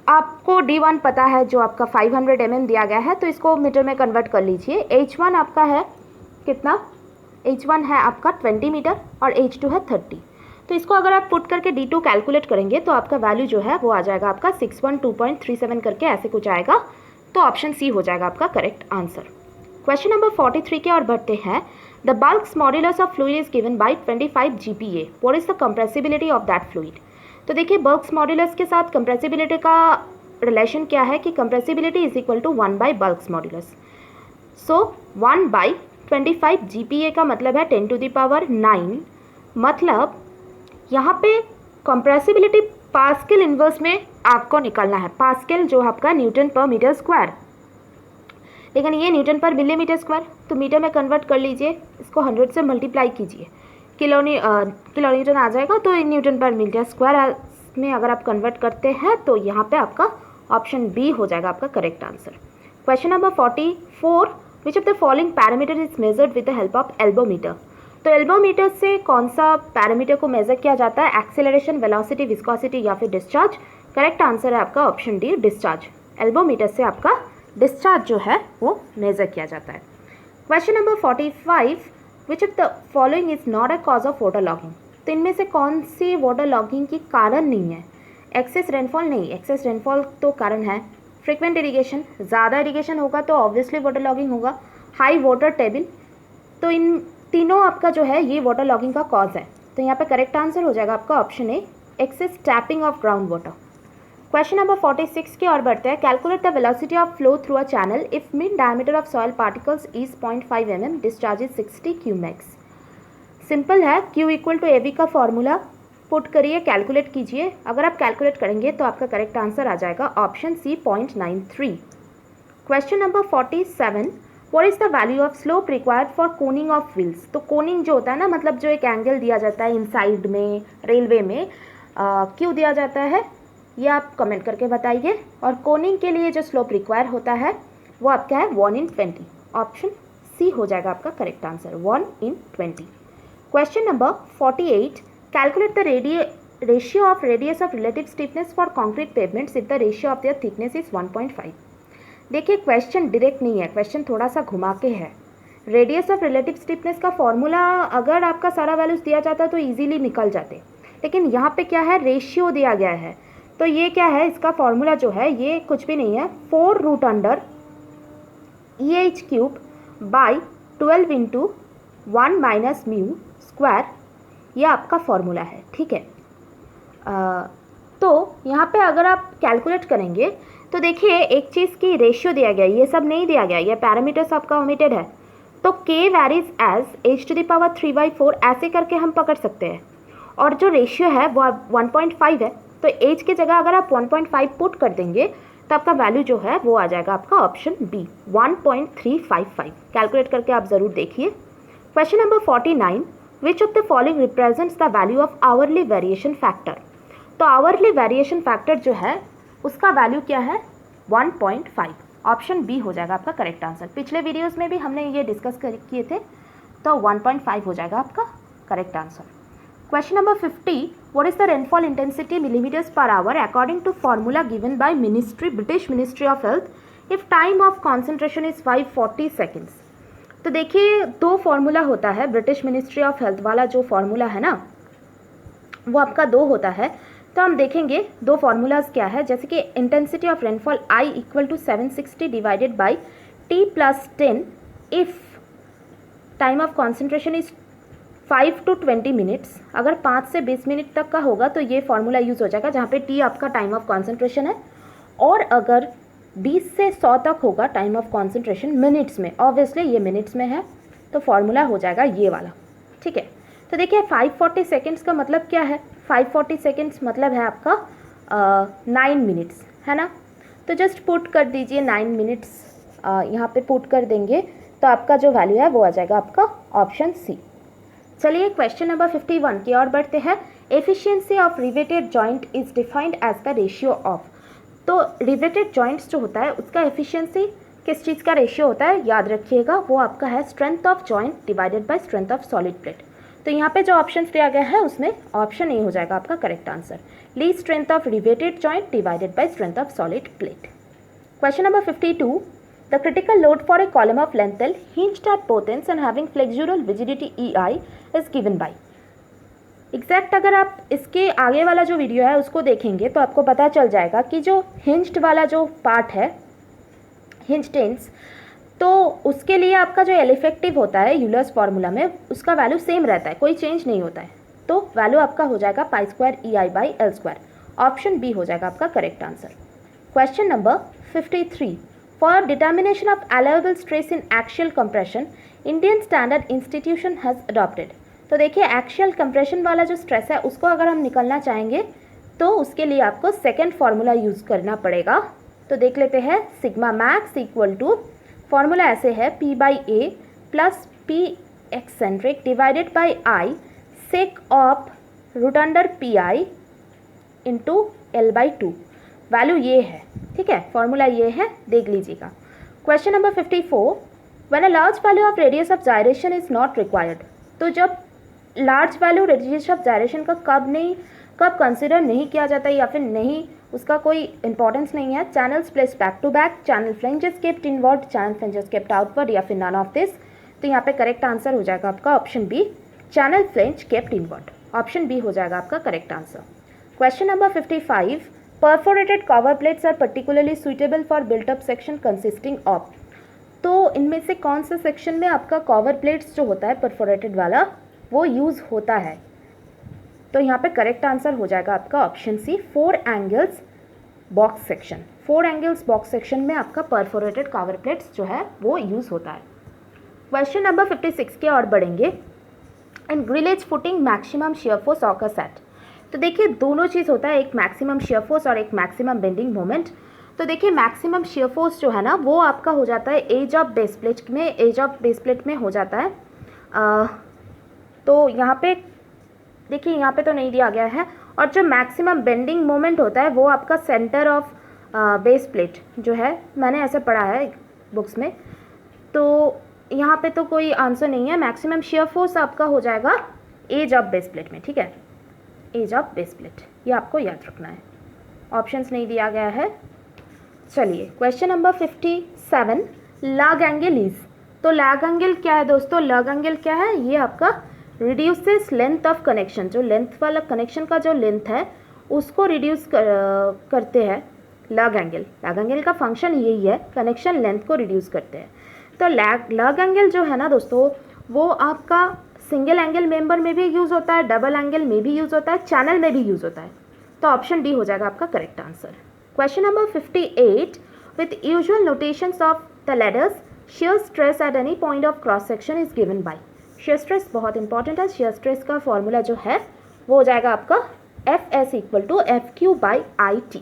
आपको d1 पता है जो आपका 500 mm दिया गया है, तो इसको मीटर में कन्वर्ट कर लीजिए। h1 आपका है कितना, h1 है आपका 20 मीटर और h2 है 30। तो इसको अगर आप पुट करके d2 कैलकुलेट करेंगे तो आपका वैल्यू जो है वो आ जाएगा आपका 612.37 करके ऐसे कुछ आएगा। तो ऑप्शन सी हो जाएगा आपका करेक्ट आंसर। क्वेश्चन नंबर 43 के और बढ़ते हैं। The bulk modulus of fluid is given by 25 GPa। What is the compressibility of that fluid? तो देखिए बल्क मॉड्यूलस के साथ कंप्रेसिबिलिटी का रिलेशन क्या है कि compressibility is equal to 1 by bulks modulus. So 1 by 25 GPa का मतलब है 10 टू द पावर 9, मतलब यहाँ पे कंप्रेसिबिलिटी पास्कल इन्वर्स में आपको निकालना है। पास्कल जो आपका न्यूटन पर मीटर स्क्वायर, लेकिन ये न्यूटन पर मिलीमीटर स्क्वायर, तो मीटर में कन्वर्ट कर लीजिए, इसको 100 से मल्टीप्लाई कीजिए, किलो न्यूटन आ जाएगा। तो न्यूटन पर मीटर स्क्वायर में अगर आप कन्वर्ट करते हैं तो यहाँ पे आपका ऑप्शन बी हो जाएगा आपका correct answer. Question number 44, which of the following parameter is measured with the help of albedometer. तो एल्बोमीटर से कौन सा पैरामीटर को मेजर किया जाता है? एक्सेलरेशन, वेलोसिटी, विस्कोसिटी या फिर डिस्चार्ज। करेक्ट आंसर है आपका ऑप्शन डी, डिस्चार्ज। एल्बोमीटर से आपका डिस्चार्ज जो है वो मेजर किया जाता है। Question number 45, which of the following is not a cause of water logging. तो इनमें से कौन सी वाटर लॉगिंग की कारण नहीं है? एक्सेस रेनफॉल नहीं, एक्सेस रेनफॉल तो कारण है। फ्रिक्वेंट इरिगेशन, ज़्यादा इरिगेशन होगा तो ऑब्वियसली वाटर लॉगिंग होगा। हाई वाटर टेबल, तो इन तीनों आपका जो है ये वाटर लॉगिंग का कॉज है। तो यहाँ पे करेक्ट आंसर हो जाएगा आपका option A, excess tapping of ground water. Question number 46 की ओर बढ़ते हैं। Calculate the velocity of flow through a channel if mean diameter of soil particles is 0.5 mm, discharge is 60 cumecs. Simple है, Q equal to AB का formula put करिए, कैलकुलेट कीजिए। अगर आप कैलकुलेट करेंगे तो आपका करेक्ट आंसर आ जाएगा option C, 0.93। Question number 47, what is the value of slope required for coning of wheels. तो कोनिंग जो होता है ना, मतलब जो एक एंगल दिया जाता है इनसाइड में रेलवे में, क्यों दिया जाता है ये आप कमेंट करके बताइए। और कोनिंग के लिए जो स्लोप रिक्वायर होता है वो आपका है 1/20। ऑप्शन सी हो जाएगा आपका correct answer, 1/20। Question number 48, calculate the ratio of radius of relative stiffness for concrete pavements if the ratio of their thickness is 1.5। देखिए क्वेश्चन डायरेक्ट नहीं है, क्वेश्चन थोड़ा सा घुमा के है। रेडियस ऑफ रिलेटिव स्टिफनेस का फॉर्मूला अगर आपका सारा वैल्यूज दिया जाता तो इजीली निकल जाते, लेकिन यहाँ पे क्या है, रेशियो दिया गया है। तो ये क्या है, इसका फॉर्मूला जो है ये कुछ भी नहीं है, 4√अंडर EH³ by 12 into 1 minus mu square, ये आपका फॉर्मूला है, ठीक है। तो यहाँ पे अगर आप कैलकुलेट करेंगे तो देखिए एक चीज़ की रेशियो दिया गया, ये सब नहीं दिया गया, ये पैरामीटर्स आपका ओमिटेड है। तो K वैरीज एज h⁴ 3/4 ऐसे करके हम पकड़ सकते हैं, और जो रेशियो है वो 1.5 है। तो h की जगह अगर आप 1.5 पुट कर देंगे तो आपका वैल्यू जो है वो आ जाएगा आपका ऑप्शन बी, 1.355। कैलकुलेट करके आप ज़रूर देखिए। Question number 49, which of the following represents the value of hourly variation factor. तो आवरली वेरिएशन फैक्टर जो है उसका वैल्यू क्या है, 1.5। ऑप्शन बी हो जाएगा आपका करेक्ट आंसर। पिछले वीडियोस में भी हमने ये डिस्कस किए थे, तो 1.5 हो जाएगा आपका correct answer. Question number 50, what is the rainfall intensity millimetres per hour according to formula given by British Ministry of Health if time of concentration is 540 seconds. तो देखिए दो फॉर्मूला होता है, ब्रिटिश मिनिस्ट्री ऑफ हेल्थ वाला जो formula है ना वो आपका दो होता है। तो हम देखेंगे दो फार्मूलाज क्या है, जैसे कि intensity of rainfall I equal to 760 divided by T+10 if time of concentration is 5 to 20 minutes. अगर 5 से 20 मिनट तक का होगा तो ये फार्मूला यूज़ हो जाएगा, जहाँ पे T आपका टाइम ऑफ कॉन्सेंट्रेशन है, और अगर 20 से 100 तक होगा टाइम ऑफ कॉन्सेंट्रेशन मिनट्स में, ऑब्वियसली ये मिनट्स में है तो फार्मूला हो जाएगा ये वाला, ठीक है। तो देखिए 540 सेकेंड्स का मतलब क्या है, 540 सेकेंड्स मतलब है आपका 9 मिनट्स, है ना। तो जस्ट पुट कर दीजिए 9 मिनट्स, यहाँ पे पुट कर देंगे तो आपका जो वैल्यू है वो आ जाएगा आपका ऑप्शन सी। चलिए क्वेश्चन नंबर 51 की ओर बढ़ते हैं। Efficiency of riveted joint is defined as the ratio of. तो रिवेटेड जॉइंट्स जो होता है उसका एफिशिएंसी किस चीज़ का रेशियो होता है, याद रखिएगा वो आपका है strength of joint divided by strength of solid plate. तो यहाँ पे जो ऑप्शंस दिया गया है उसमें ऑप्शन ए हो जाएगा आपका correct answer, least strength of riveted joint divided by strength of solid plate. Question number 52, the critical load for a column of length L hinged at both ends and having flexural rigidity EI is given by। Exact अगर आप इसके आगे वाला जो video है उसको देखेंगे तो आपको पता चल जाएगा कि जो हिंज्ड वाला जो पार्ट है, हिंज्ड एंड्स, तो उसके लिए आपका जो एल इफेक्टिव होता है यूलर्स फार्मूला में उसका वैल्यू सेम रहता है, कोई चेंज नहीं होता है। तो वैल्यू आपका हो जाएगा π² EI/L²। ऑप्शन बी हो जाएगा आपका correct answer. Question number 53, for determination of allowable stress in axial compression Indian standard institution has adopted. तो देखिए एक्सियल कंप्रेशन वाला जो स्ट्रेस है उसको अगर हम निकलना चाहेंगे तो उसके लिए आपको सेकेंड फार्मूला यूज़ करना पड़ेगा। तो देख लेते हैं, sigma max equal to, formula ऐसे है, P by A plus P eccentric divided by I sec of root under P I into L by two. Value ये है, ठीक है, फॉर्मूला ये है, देख लीजिएगा। Question number 54, when a large value of radius of gyration is not required. तो जब large value radius of gyration का कब कंसिडर नहीं किया जाता या फिर नहीं, उसका कोई इंपॉर्टेंस नहीं है। Channels place back to back, channel flanges kept inward, channel flanges kept outward, या फिर नन ऑफ दिस। तो यहाँ पे करेक्ट आंसर हो जाएगा आपका option B, channel flange kept inward. Option B हो जाएगा आपका correct answer. Question number 55, perforated cover plates are particularly suitable for built up section consisting of. तो इनमें से कौन से सेक्शन में आपका कवर प्लेट्स जो होता है परफोरेटेड वाला वो यूज़ होता है। तो यहाँ पे करेक्ट आंसर हो जाएगा आपका option C, 4 angles box section. 4 angles box section में आपका परफोरेटेड कवर प्लेट्स जो है वो यूज़ होता है। क्वेश्चन नंबर 56 के और बढ़ेंगे। In grillage footing maximum shear force occurs at. तो देखिए दोनों चीज़ होता है, एक मैक्सिमम शियर फोर्स और एक मैक्सिमम बेंडिंग मोमेंट। तो देखिए मैक्सिमम शियर फोर्स जो है ना वो आपका हो जाता है एज ऑफ बेस प्लेट में हो जाता है। तो यहाँ पे देखिए, यहाँ पे तो नहीं दिया गया है। और जो मैक्सिमम बेंडिंग मोमेंट होता है वो आपका सेंटर ऑफ बेस प्लेट जो है, मैंने ऐसे पढ़ा है बुक्स में। तो यहाँ पे तो कोई आंसर नहीं है। मैक्सिमम शियर फोर्स आपका हो जाएगा एज ऑफ बेस प्लेट में, ठीक है, एज ऑफ बेस प्लेट, ये आपको याद रखना है। ऑप्शंस नहीं दिया गया है। चलिए question number 57, lag angle is. तो लैग एंगल क्या है दोस्तों? लैग एंगल क्या है? ये आपका रिड्यूसेस लेंथ ऑफ कनेक्शन, जो लेंथ वाला कनेक्शन का जो लेंथ है उसको रिड्यूस करते हैं लैग एंगल। लैग एंगल का फंक्शन यही है, कनेक्शन लेंथ को रिड्यूस करते हैं। तो लैग एंगल जो है ना दोस्तों वो आपका सिंगल एंगल मेंबर में भी यूज़ होता है, डबल एंगल में भी यूज़ होता है, चैनल में भी यूज़ होता है। तो ऑप्शन डी हो जाएगा आपका correct answer. Question number 58, with usual notations of the letters shear stress at any point of cross section is given by। shear stress बहुत इंपॉर्टेंट है। shear stress का फॉर्मूला जो है वो हो जाएगा आपका Fs equal to FQ by IT।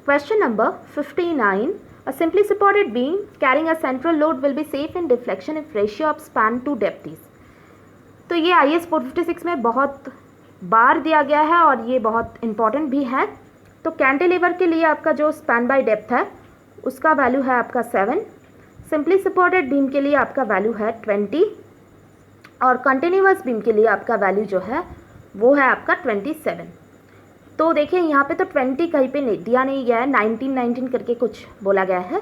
Question number 59, a simply supported beam carrying a central load will be safe in deflection if ratio of span to depth is। तो ये IS 456 में बहुत बार दिया गया है और ये बहुत इंपॉर्टेंट भी है। तो कैंटिलीवर के लिए आपका जो स्पैन बाय डेप्थ है उसका वैल्यू है आपका 7, सिंपली सपोर्टेड बीम के लिए आपका वैल्यू है 20 और कंटिन्यूअस बीम के लिए आपका वैल्यू जो है वो है आपका 27। तो देखिए यहाँ पे तो 20 कहीं पे नहीं दिया नहीं गया है, 19 करके कुछ बोला गया है।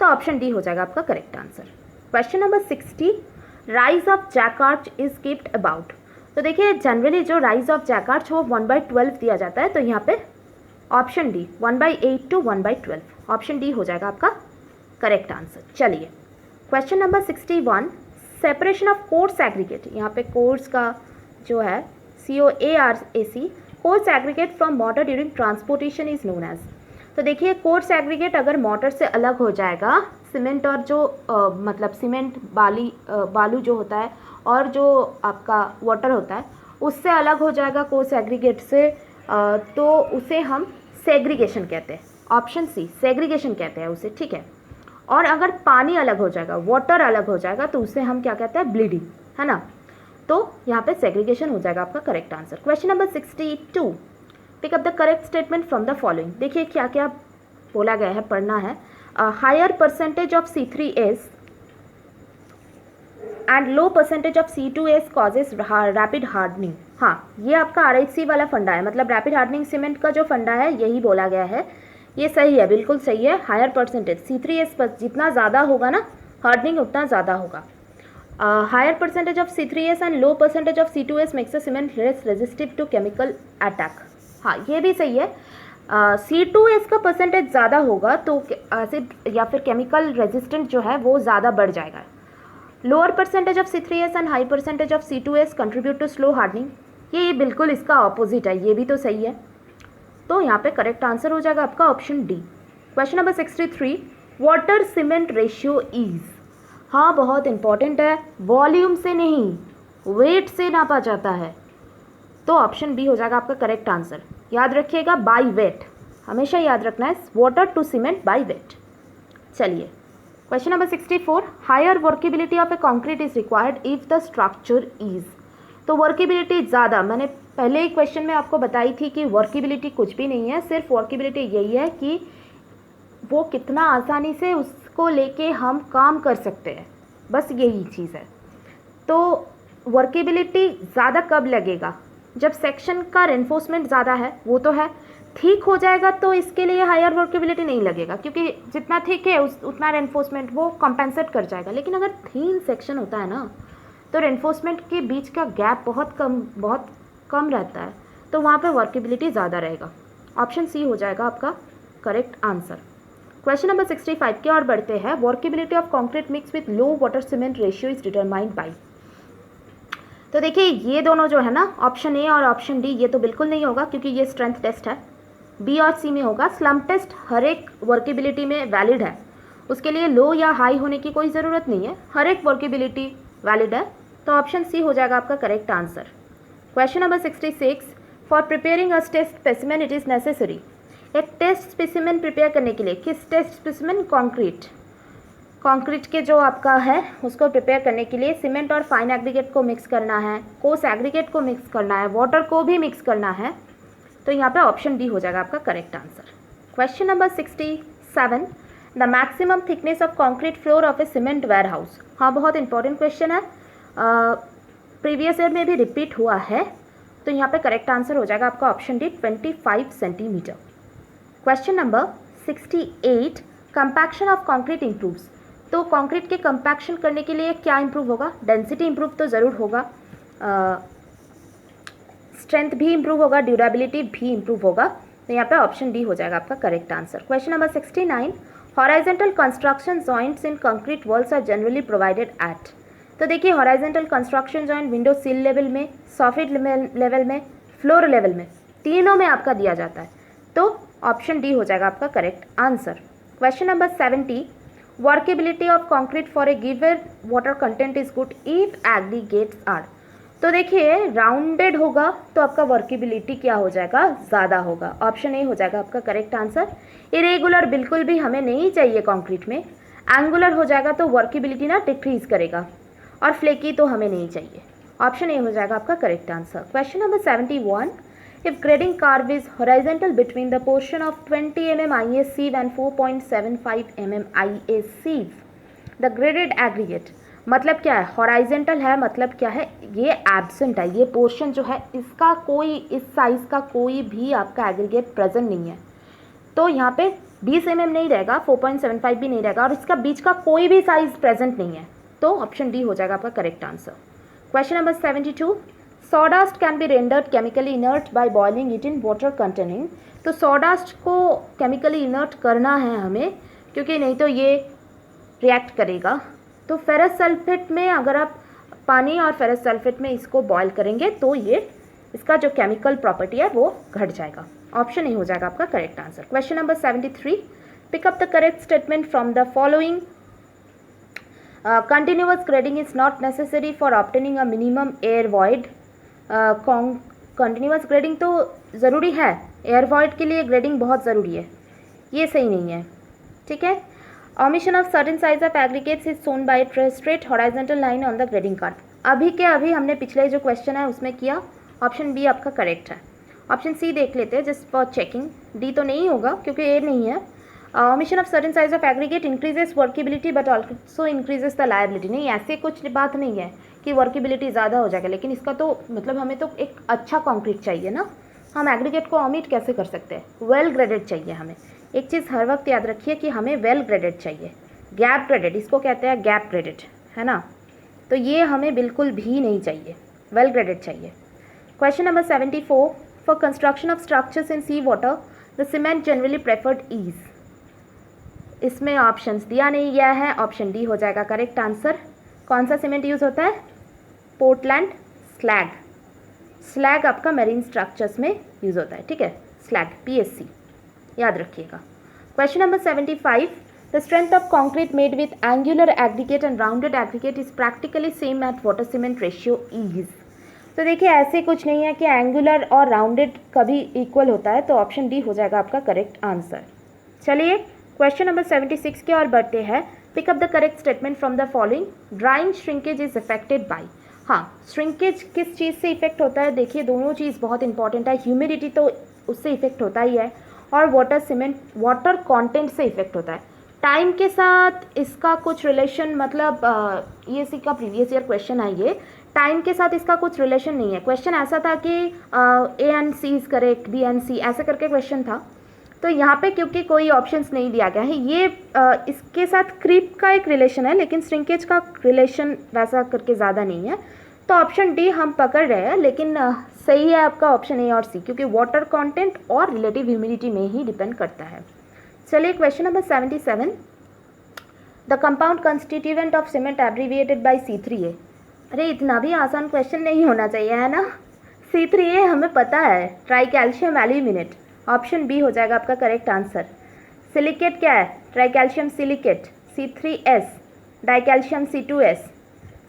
तो ऑप्शन डी हो जाएगा आपका correct answer. Question number 60, rise of jack arch is keeped about. तो देखिए जनरली जो राइज ऑफ जैकार्च वो 1/12 दिया जाता है। तो यहाँ पे option D 1/8 to 1/12, option D हो जाएगा आपका करेक्ट आंसर। चलिए question number 61, separation of coarse aggregate. यहाँ पे कोर्स का जो है COARAC, coarse aggregate from mortar during transportation is known as. तो देखिए कोर्स एग्रीगेट अगर मोटर से अलग हो जाएगा, सीमेंट और जो मतलब सीमेंट बालू जो होता है और जो आपका वाटर होता है उससे अलग हो जाएगा कोर्स एग्रीगेट से, तो उसे हम सेग्रीगेशन कहते हैं। ऑप्शन सी सेग्रीगेशन कहते हैं उसे, ठीक है। और अगर पानी अलग हो जाएगा, वाटर अलग हो जाएगा, तो उसे हम क्या कहते हैं? ब्लीडिंग, है ना। तो यहाँ पे सेग्रीगेशन हो जाएगा आपका correct answer. Question number 62, pick up the correct statement from the following. देखिए क्या क्या बोला गया है, पढ़ना है। Higher percentage of C3S and low percentage of C2S causes rapid hardening. हाँ, ये आपका RHC वाला फंडा है, मतलब रैपिड हार्डनिंग सीमेंट का जो फंडा है यही बोला गया है। ये सही है, बिल्कुल सही है। हायर परसेंटेज C3S पर जितना ज़्यादा होगा ना हार्डनिंग उतना ज़्यादा होगा। Higher percentage of C3S and low percentage of C2S makes the cement less resistive to chemical attack. हाँ, ये भी सही है। C2S का परसेंटेज ज़्यादा होगा तो एसिड या फिर केमिकल रेजिस्टेंट जो है वो ज़्यादा बढ़ जाएगा। Lower percentage of C3S and high percentage of C2S contribute to slow hardening. ये बिल्कुल इसका ऑपोजिट है, ये भी तो सही है। तो यहाँ पे करेक्ट आंसर हो जाएगा आपका option D. Question number 63, water cement ratio is, हाँ बहुत इंपॉर्टेंट है, वॉल्यूम से नहीं वेट से नापा जाता है, तो ऑप्शन बी हो जाएगा आपका करेक्ट आंसर। याद रखिएगा बाय वेट, हमेशा याद रखना है water to cement by weight. चलिए question number 64, higher workability of a concrete is required if the structure is, तो वर्केबिलिटी ज़्यादा, मैंने पहले ही क्वेश्चन में आपको बताई थी कि वर्केबिलिटी कुछ भी नहीं है, सिर्फ वर्केबिलिटी यही है कि वो कितना आसानी से उसको लेके हम काम कर सकते हैं, बस यही चीज़ है। तो वर्केबिलिटी ज़्यादा कब लगेगा, जब सेक्शन का रेनफोर्समेंट ज़्यादा है, वो तो है, ठीक हो जाएगा तो इसके लिए हायर वर्केबिलिटी नहीं लगेगा, क्योंकि जितना ठीक है उतना रेनफोर्समेंट वो कंपेंसेट कर जाएगा। लेकिन अगर थीन सेक्शन होता है ना, तो रेनफोर्समेंट के बीच का गैप बहुत कम रहता है, तो वहाँ पे वर्केबिलिटी ज़्यादा रहेगा। ऑप्शन सी हो जाएगा आपका करेक्ट आंसर। क्वेश्चन नंबर 65 की ओर बढ़ते हैं। Workability of concrete mix with low water cement ratio is determined by, तो देखिए ये दोनों जो है ना, ऑप्शन ए और ऑप्शन डी, ये तो बिल्कुल नहीं होगा क्योंकि ये स्ट्रेंथ टेस्ट है। बी और सी में होगा। स्लम टेस्ट हर एक वर्केबिलिटी में वैलिड है, उसके लिए लो या हाई होने की कोई ज़रूरत नहीं है, हर एक वर्केबिलिटी वैलिड है, तो ऑप्शन सी हो जाएगा आपका correct answer. Question number 66, for preparing a test specimen it is necessary, एक टेस्ट स्पेसिमेन प्रिपेयर करने के लिए, किस टेस्ट स्पेसिमेन, कंक्रीट के जो आपका है उसको प्रिपेयर करने के लिए सीमेंट और फाइन एग्रीगेट को मिक्स करना है, कोर्स एग्रीगेट को मिक्स करना है, वाटर को भी मिक्स करना है, तो यहाँ पे ऑप्शन डी हो जाएगा आपका correct answer. Question number 67, the maximum thickness of concrete floor of a cement warehouse, हाँ बहुत इंपॉर्टेंट क्वेश्चन है, प्रीवियस ईयर में भी रिपीट हुआ है, तो यहाँ पे करेक्ट आंसर हो जाएगा आपका option D 25 centimetre. Question number 68, compaction of concrete improves, तो कॉन्क्रीट के कंपैक्शन करने के लिए क्या इंप्रूव होगा, डेंसिटी इंप्रूव तो ज़रूर होगा, स्ट्रेंथ भी इंप्रूव होगा, ड्यूरेबिलिटी भी इंप्रूव होगा, तो यहाँ पे ऑप्शन डी हो जाएगा आपका correct answer. Question number 69, horizontal construction joints in concrete walls are generally provided at, तो देखिए horizontal construction joint window sill level में, सॉफिट लेवल में, फ्लोर लेवल में, तीनों में आपका दिया जाता है, तो ऑप्शन डी हो जाएगा आपका correct answer. Question number 70, workability of concrete for a given water content is good if aggregates are, तो देखिए राउंडेड होगा तो आपका वर्केबिलिटी क्या हो जाएगा, ज़्यादा होगा, ऑप्शन ए हो जाएगा आपका करेक्ट आंसर। इरेगुलर बिल्कुल भी हमें नहीं चाहिए कंक्रीट में, एंगुलर हो जाएगा तो वर्केबिलिटी ना डिक्रीज करेगा, और फ्लेकी तो हमें नहीं चाहिए, ऑप्शन ए हो जाएगा आपका correct answer. Question number 71, if grading curve is horizontal between the portion of 20 mm IA sieve and 4.75 mm IA sieve, the graded aggregate, मतलब क्या है, हॉराइजेंटल है मतलब क्या है, ये एब्सेंट है, ये पोर्शन जो है इसका कोई, इस साइज़ का कोई भी आपका एग्रीगेट प्रेजेंट नहीं है, तो यहाँ पे 20 mm नहीं रहेगा, 4.75 भी नहीं रहेगा, और इसका बीच का कोई भी साइज़ प्रेजेंट नहीं है, तो ऑप्शन डी हो जाएगा आपका correct answer. Question number 72, sawdust can be rendered chemically inert by boiling it in water containing, तो सॉडास्ट को केमिकली इनर्ट करना है हमें, क्योंकि नहीं तो ये रिएक्ट करेगा, तो फेरस सल्फेट में अगर आप पानी और फेरस सल्फेट में इसको बॉयल करेंगे तो ये इसका जो केमिकल प्रॉपर्टी है वो घट जाएगा, ऑप्शन ए हो जाएगा आपका correct answer. Question number 73, pick up the correct statement from the following, continuous grading is not necessary for obtaining a minimum air void, continuous grading तो ज़रूरी है, एयर वॉइड के लिए ग्रेडिंग बहुत ज़रूरी है, ये सही नहीं है, ठीक है। omission of certain size of aggregates is shown by a straight horizontal line on the grading curve, अभी के अभी हमने पिछले जो क्वेश्चन है उसमें किया, ऑप्शन बी आपका करेक्ट है। ऑप्शन सी देख लेते हैं जस्ट फॉर चेकिंग, डी तो नहीं होगा क्योंकि ए नहीं है। omission of certain size of aggregate increases workability but also increases the liability, नहीं ऐसे कुछ बात नहीं है कि वर्केबिलिटी ज़्यादा हो जाएगा, लेकिन इसका तो मतलब हमें तो एक अच्छा कॉन्क्रीट चाहिए ना, हम एग्रीगेट को ओमिट कैसे कर सकते हैं, वेल ग्रेडेड चाहिए हमें। एक चीज़ हर वक्त याद रखिए कि हमें वेल ग्रेडेड चाहिए, गैप ग्रेडेड इसको कहते हैं, गैप ग्रेडेड है ना, तो ये हमें बिल्कुल भी नहीं चाहिए, वेल ग्रेडेड चाहिए। Question number 74, for construction of structures in sea water the cement generally preferred is, इसमें ऑप्शंस दिया नहीं गया है, ऑप्शन डी हो जाएगा करेक्ट आंसर। कौन सा सीमेंट यूज़ होता है, पोर्टलैंड स्लैग, स्लैग आपका मेरीन स्ट्रक्चर्स में यूज़ होता है, ठीक है, स्लैग PSC याद रखिएगा। Question number 75. The strength of concrete made with angular aggregate and rounded aggregate is practically same at water cement ratio is. तो देखिए ऐसे कुछ नहीं है कि एंगुलर और राउंडेड कभी इक्वल होता है, तो ऑप्शन डी हो जाएगा आपका करेक्ट आंसर। चलिए क्वेश्चन नंबर 76 की ओर बढ़ते हैं। Pick up the correct statement from the following. Drying shrinkage is affected by. हाँ, श्रिंकेज किस चीज़ से इफेक्ट होता है? देखिए दोनों चीज़ बहुत इंपॉर्टेंट है। ह्यूमिडिटी तो उससे इफेक्ट होता ही है, और वाटर कंटेंट से इफेक्ट होता है। टाइम के साथ इसका कुछ रिलेशन, मतलब ये सी का प्रीवियस ईयर क्वेश्चन है, ये टाइम के साथ इसका कुछ रिलेशन नहीं है। क्वेश्चन ऐसा था कि A and C is correct, B and C, ऐसे करके क्वेश्चन था। तो यहाँ पे क्योंकि कोई ऑप्शंस नहीं दिया गया है, ये इसके साथ क्रीप का एक रिलेशन है, लेकिन श्रिंकेज का रिलेशन वैसा करके ज़्यादा नहीं है। तो ऑप्शन डी हम पकड़ रहे हैं, लेकिन सही है आपका ऑप्शन ए और सी, क्योंकि वाटर कंटेंट और रिलेटिव ह्यूमिडिटी में ही डिपेंड करता है। चलिए question number 77। The compound constituent of cement abbreviated by C3A। अरे इतना भी आसान क्वेश्चन नहीं होना चाहिए, है ना। C3A हमें पता है, tri calcium aluminate. Option B हो जाएगा आपका करेक्ट आंसर। सिलिकेट क्या है? Tri calcium silicate. C3S dicalcium C2S,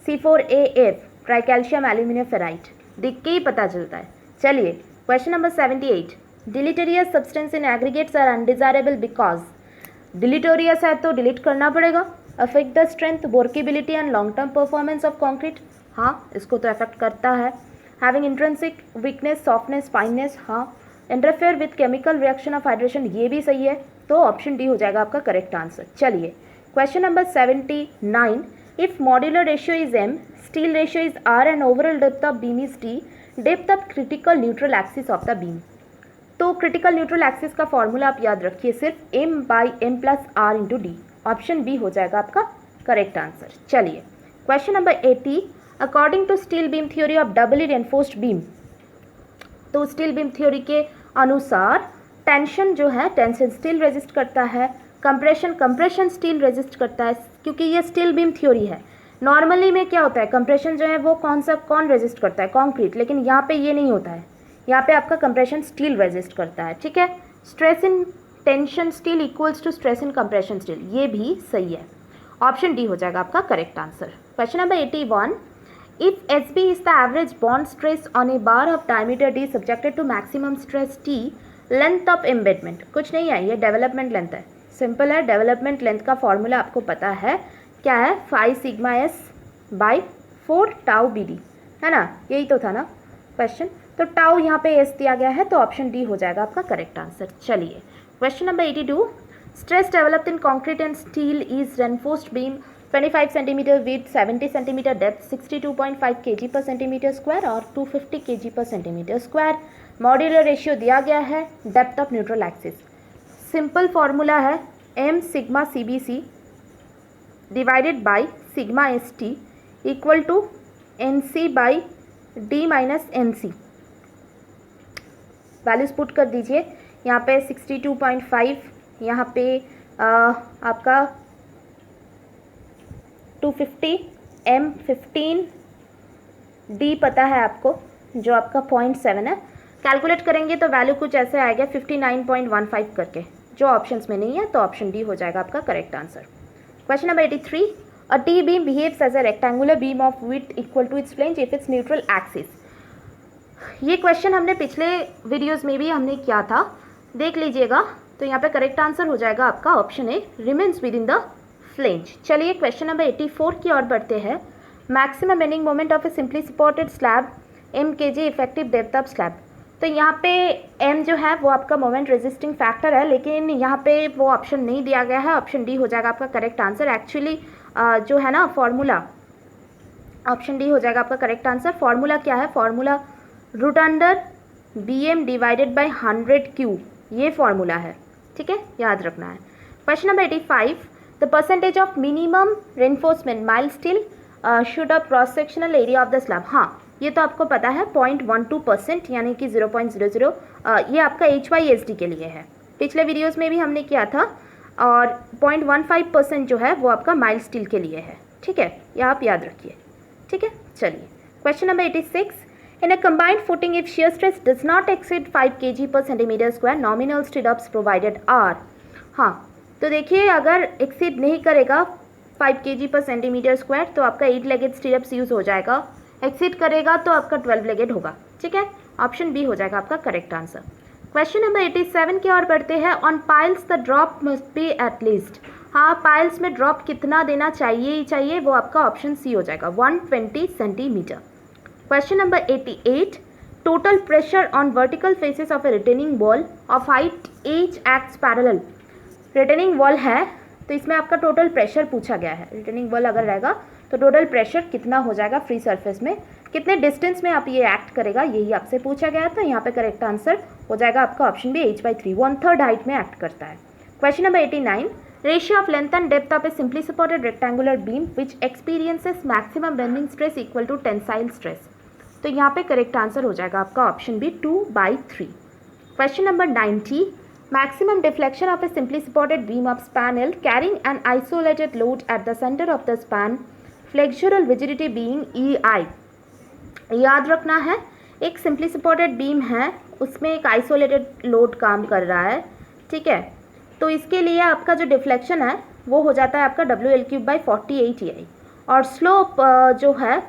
C4AF tri calcium aluminium ferrite. देख के ही पता चलता है। चलिए question number 78। Deleterious substance in aggregates are undesirable because. Deleterious है तो डिलीट करना पड़ेगा। Affect the strength, workability and long term performance of concrete. हाँ, इसको तो अफेक्ट करता है। Having intrinsic weakness, softness, fineness. हाँ, interfere with chemical reaction of hydration, ये भी सही है। तो ऑप्शन डी हो जाएगा आपका करेक्ट आंसर। चलिए question number 79। If modular ratio is m, steel ratio is r and overall depth of beam is t, depth of critical neutral axis of the beam. तो क्रिटिकल न्यूट्रल एक्सिस का formula आप याद रखिए, सिर्फ m/m+r into D. Option B हो जाएगा आपका correct answer. चलिए question number 80। According to steel beam theory of doubly reinforced beam. तो स्टील बीम थ्योरी के अनुसार टेंशन जो है, टेंशन स्टील रेजिस्ट करता है, कंप्रेशन स्टील रेजिस्ट करता है, क्योंकि ये स्टील बीम थ्योरी है। नॉर्मली में क्या होता है, कंप्रेशन जो है वो कौन रेजिस्ट करता है? कंक्रीट। लेकिन यहाँ पे ये नहीं होता है, यहाँ पे आपका कंप्रेशन स्टील रेजिस्ट करता है। ठीक है, stress in tension steel equals to stress in compression steel, ये भी सही है। ऑप्शन डी हो जाएगा आपका correct answer. Question number 81। If SB is the average bond stress on a bar of diameter D subjected to maximum stress T, length of embedment. कुछ नहीं है, ये डेवलपमेंट लेंथ है। सिंपल है, डेवलपमेंट लेंथ का फॉर्मूला आपको पता है क्या है? 5 सिग्मा S/4 टाउ BD, है ना। यही तो था ना क्वेश्चन। तो टाउ यहाँ पे S दिया गया है, तो ऑप्शन डी हो जाएगा आपका करेक्ट आंसर। चलिए question number 82। Stress developed in concrete and steel is reinforced beam 25 centimetre width, 70 centimetre depth, 62.5 kg पर सेंटीमीटर स्क्वायर और 250 kg पर सेंटीमीटर स्क्वायर। मॉड्यूलर रेशियो दिया गया है, depth of neutral axis. Simple formula है m sigma CBC divided by sigma ST equal to NC by D minus NC। Values put कर दीजिए। यहाँ पे 62.5, यहाँ पे आपका 250, M 15, D पता है आपको, जो आपका 0.7 है। कैलकुलेट करेंगे तो वैल्यू कुछ ऐसे आएगा 59.15 करके, जो ऑप्शंस में नहीं है, तो ऑप्शन डी हो जाएगा आपका correct answer. Question number 83। A T beam behaves as a rectangular beam of width equal to its flange if its neutral axis. ये क्वेश्चन हमने पिछले वीडियोस में भी हमने किया था, देख लीजिएगा। तो यहाँ पे करेक्ट आंसर हो जाएगा आपका option A, remains with in the flange. चलिए क्वेश्चन नंबर 84 की ओर बढ़ते हैं। Maximum bending moment of a simply supported slab m kg effective depth of slab. तो यहाँ पे m जो है वो आपका मोमेंट रेजिस्टिंग फैक्टर है, लेकिन यहाँ पे वो ऑप्शन नहीं दिया गया है। ऑप्शन डी हो जाएगा आपका करेक्ट आंसर। एक्चुअली जो है ना फॉर्मूला, ऑप्शन डी हो जाएगा आपका करेक्ट आंसर। फॉर्मूला क्या है? Formula root under BM divided by 100Q, ये फॉर्मूला है। ठीक है, याद रखना है। Question number 85। The percentage of minimum reinforcement mild steel should of cross sectional area of the slab. हाँ, ये तो आपको पता है 0.12%, यानी कि 0.00। ये आपका HYSD के लिए है, पिछले वीडियोस में भी हमने किया था। और 0.15% जो है वो आपका माइल स्टील के लिए है। ठीक है, ये आप याद रखिए। ठीक है, चलिए question number 86। In a combined footing if shear stress does not exceed 5 kg per centimeter square, nominal stirrups provided are। हाँ, तो देखिए अगर एक्सीड नहीं करेगा 5 kg पर सेंटीमीटर स्क्वायर तो आपका 8 लेगेड स्टीरअप्स यूज़ हो जाएगा। एक्सीड करेगा तो आपका 12 लेगेड होगा। ठीक है, ऑप्शन बी हो जाएगा आपका करेक्ट आंसर। क्वेश्चन नंबर 87 की ओर बढ़ते हैं। On piles the drop must be at least. हाँ, पाइल्स में ड्रॉप कितना देना चाहिए ही चाहिए, वो आपका ऑप्शन सी हो जाएगा 120 centimetre. Question number 88, total pressure on vertical faces of A retaining wall of height H acts parallel. Retaining wall है तो इसमें आपका टोटल प्रेशर पूछा गया है। रिटेनिंग वॉल अगर रहेगा तो टोटल प्रेशर कितना हो जाएगा फ्री सरफेस में, कितने डिस्टेंस में आप ये एक्ट करेगा, यही आपसे पूछा गया था। यहाँ पे करेक्ट आंसर हो जाएगा आपका ऑप्शन बी h/3, 1/3 हाइट में एक्ट करता है। Question number 89, ratio of length and depth of a simply supported rectangular beam which experiences maximum bending stress equal to tensile stress. तो यहाँ पे करेक्ट आंसर हो जाएगा आपका option B 2/3। Question number 90, maximum deflection of a simply supported beam of span L carrying an isolated load at the center of the span, flexural rigidity being EI। याद रखना है, एक सिंपली सपोर्टेड बीम है, उसमें एक isolated load काम कर रहा है। ठीक है, तो इसके लिए आपका जो डिफ्लेक्शन है वो हो जाता है आपका WL3/48 EI, और स्लोप जो है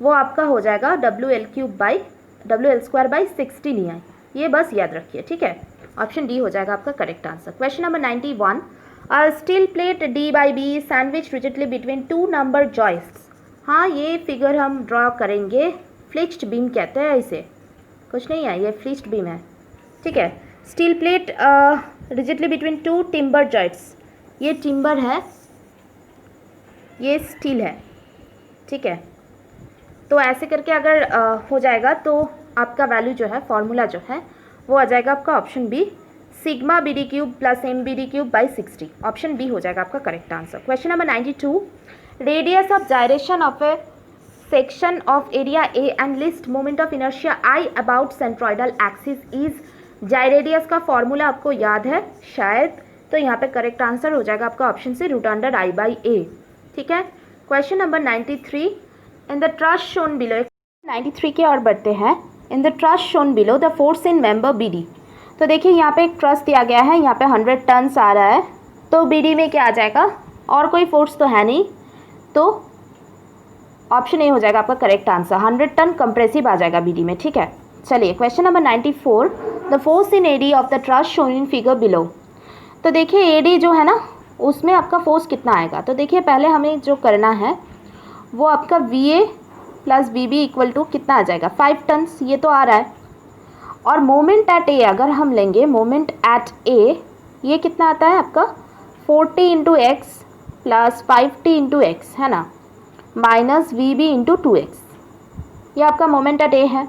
वो आपका हो जाएगा WL2/16 EI। ये बस याद रखिए। ठीक है, ऑप्शन डी हो जाएगा आपका correct answer. Question number 91, steel plate D/B sandwich rigidly between 2 number joists. हाँ, ये फिगर हम ड्रॉ करेंगे, फ्लिच्ड बीम कहते हैं इसे, कुछ नहीं है, ये फ्लिच्ड बीम है। ठीक है, steel plate rigidly between 2 timber joints, ये टिम्बर है, ये स्टील है। ठीक है, तो ऐसे करके अगर हो जाएगा तो आपका वैल्यू जो है, फॉर्मूला जो है वो आ जाएगा आपका option B sigma BD³ + MBD³/60। Option B हो जाएगा आपका correct answer. Question number 92, radius of gyration of a section of area A and least moment of inertia I about centroidal axis is. Gyradius का formula आपको याद है शायद, तो यहाँ पे करेक्ट आंसर हो जाएगा आपका ऑप्शन से √I/A। ठीक है, question number 93, in the trust shown below. 93 की ओर बढ़ते हैं। In the trust shown below the force in member BD। तो देखिए यहाँ पे एक ट्रस्ट दिया गया है, यहाँ पे 100 टन्स आ रहा है, तो BD में क्या आ जाएगा, और कोई फोर्स तो है नहीं, तो ऑप्शन ए हो जाएगा आपका करेक्ट आंसर। 100 टन कंप्रेसिव आ जाएगा BD में। ठीक है, चलिए question number 94, the force in AD of the trust shown in figure below. तो देखिए AD जो है ना, उसमें आपका फोर्स कितना आएगा, तो देखिए पहले हमें जो करना है वो आपका VA + VB = कितना आ जाएगा, 5 टन्स, ये तो आ रहा है। और मोमेंट एट ए अगर हम लेंगे, मोमेंट एट ए ये कितना आता है आपका 40 × x + 5t × x है ना, माइनस VB × 2x, ये आपका मोमेंट एट ए है।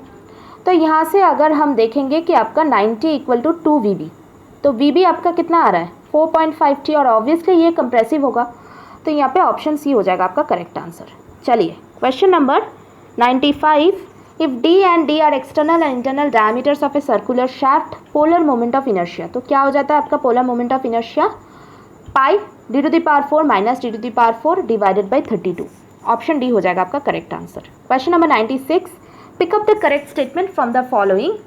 तो यहाँ से अगर हम देखेंगे कि आपका 90 = 2 VB, तो VB आपका कितना आ रहा है 4.5t, और ऑब्वियसली ये कंप्रेसिव होगा, तो यहाँ पे ऑप्शन सी हो जाएगा आपका करेक्ट आंसर। चलिए question number 95, if D and D are external and internal diameters of a circular shaft, polar moment of inertia. तो क्या हो जाता है आपका polar moment of inertia, pi d⁴ - d⁴ /32। Option D हो जाएगा आपका correct answer. Question number 96, pick up the correct statement from the following.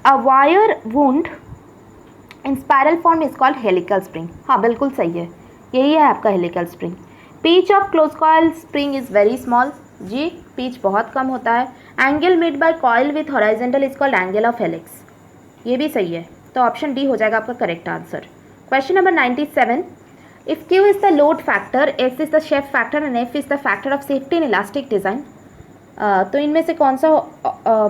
A wire wound in spiral form is called helical spring. हाँ, बिल्कुल सही है, यही है आपका helical spring. Pitch of close coil spring is very small. जी, pitch बहुत कम होता है। Angle made by coil with horizontal is called angle of helix, ये भी सही है, तो ऑप्शन डी हो जाएगा आपका correct answer. Question number 97, if Q is the load factor, S is the shape factor and F is the factor of safety in elastic design, तो इनमें से कौन सा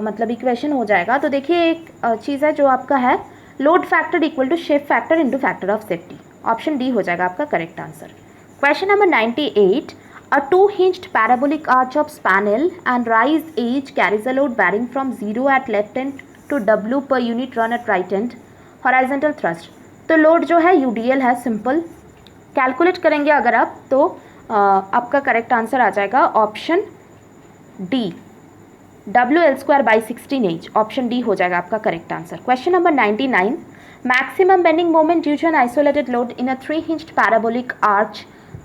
मतलब इक्वेशन हो जाएगा। तो देखिए एक चीज़ है जो आपका है load factor = shape factor × factor of safety. Option D हो जाएगा आपका correct answer. Question number 98, a 2-hinged parabolic arch of span L and rise H carries a load varying from 0 at left end to W per unit run at right end, horizontal thrust। तो load जो है UDL है, simple calculate करेंगे अगर आप, तो आपका correct answer आ जाएगा option D WL2/16H। Option D हो जाएगा आपका correct answer. Question number 99, maximum bending moment due to an isolated load in a 3-hinged parabolic arch,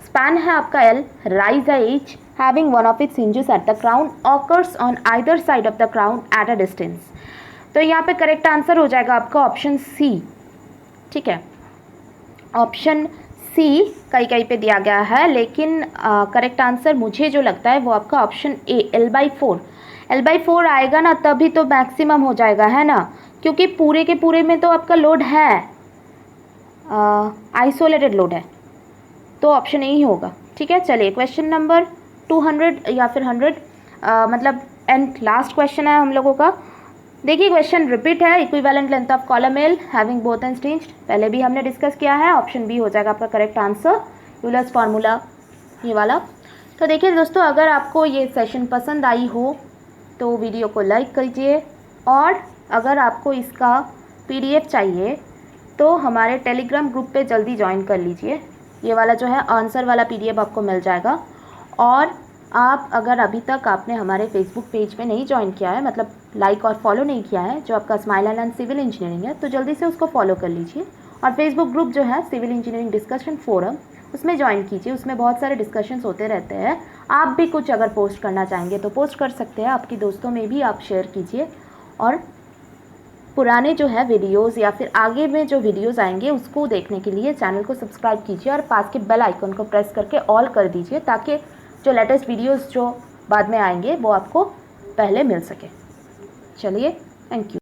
span है आपका L, राइज है H, having one of its hinges at the crown, occurs on either side of the crown at a distance. तो यहाँ पे correct answer हो जाएगा आपका option C. ठीक है, ऑप्शन सी कहीं कहीं पे दिया गया है, लेकिन करेक्ट आंसर मुझे जो लगता है वो आपका ऑप्शन ए L/4। L/4 आएगा ना तभी तो मैक्सिमम हो जाएगा, है ना, क्योंकि पूरे के पूरे में तो आपका लोड है, आइसोलेटेड लोड है, तो ऑप्शन ए ही होगा। ठीक है, चलिए क्वेश्चन नंबर 200 या फिर 100 मतलब एंड लास्ट क्वेश्चन है हम लोगों का। देखिए क्वेश्चन रिपीट है, equivalent length of column L having both and strings, पहले भी हमने डिस्कस किया है, ऑप्शन बी हो जाएगा आपका करेक्ट आंसर, यूलर्स फार्मूला ये वाला। तो देखिए दोस्तों, अगर आपको ये सेशन पसंद आई हो तो वीडियो को लाइक कीजिए, और अगर आपको इसका PDF चाहिए तो हमारे टेलीग्राम ग्रुप पे जल्दी ज्वाइन कर लीजिए, ये वाला जो है आंसर वाला PDF आपको मिल जाएगा। और आप अगर अभी तक आपने हमारे फेसबुक पेज पे नहीं ज्वाइन किया है, मतलब लाइक और फॉलो नहीं किया है, जो आपका स्माइल एंड सिविल इंजीनियरिंग है, तो जल्दी से उसको फॉलो कर लीजिए। और फेसबुक ग्रुप जो है सिविल इंजीनियरिंग डिस्कशन फोरम, उसमें ज्वाइन कीजिए, उसमें बहुत सारे डिस्कशंस होते रहते हैं। आप भी कुछ अगर पोस्ट करना चाहेंगे तो पोस्ट कर सकते हैं, आपकी दोस्तों में भी आप शेयर कीजिए। और पुराने जो है वीडियोस या फिर आगे में जो वीडियोस आएंगे उसको देखने के लिए चैनल को सब्सक्राइब कीजिए और पास के बेल आइकन को प्रेस करके ऑल कर दीजिए, ताकि जो लेटेस्ट वीडियोस जो बाद में आएंगे वो आपको पहले मिल सके। चलिए, थैंक यू।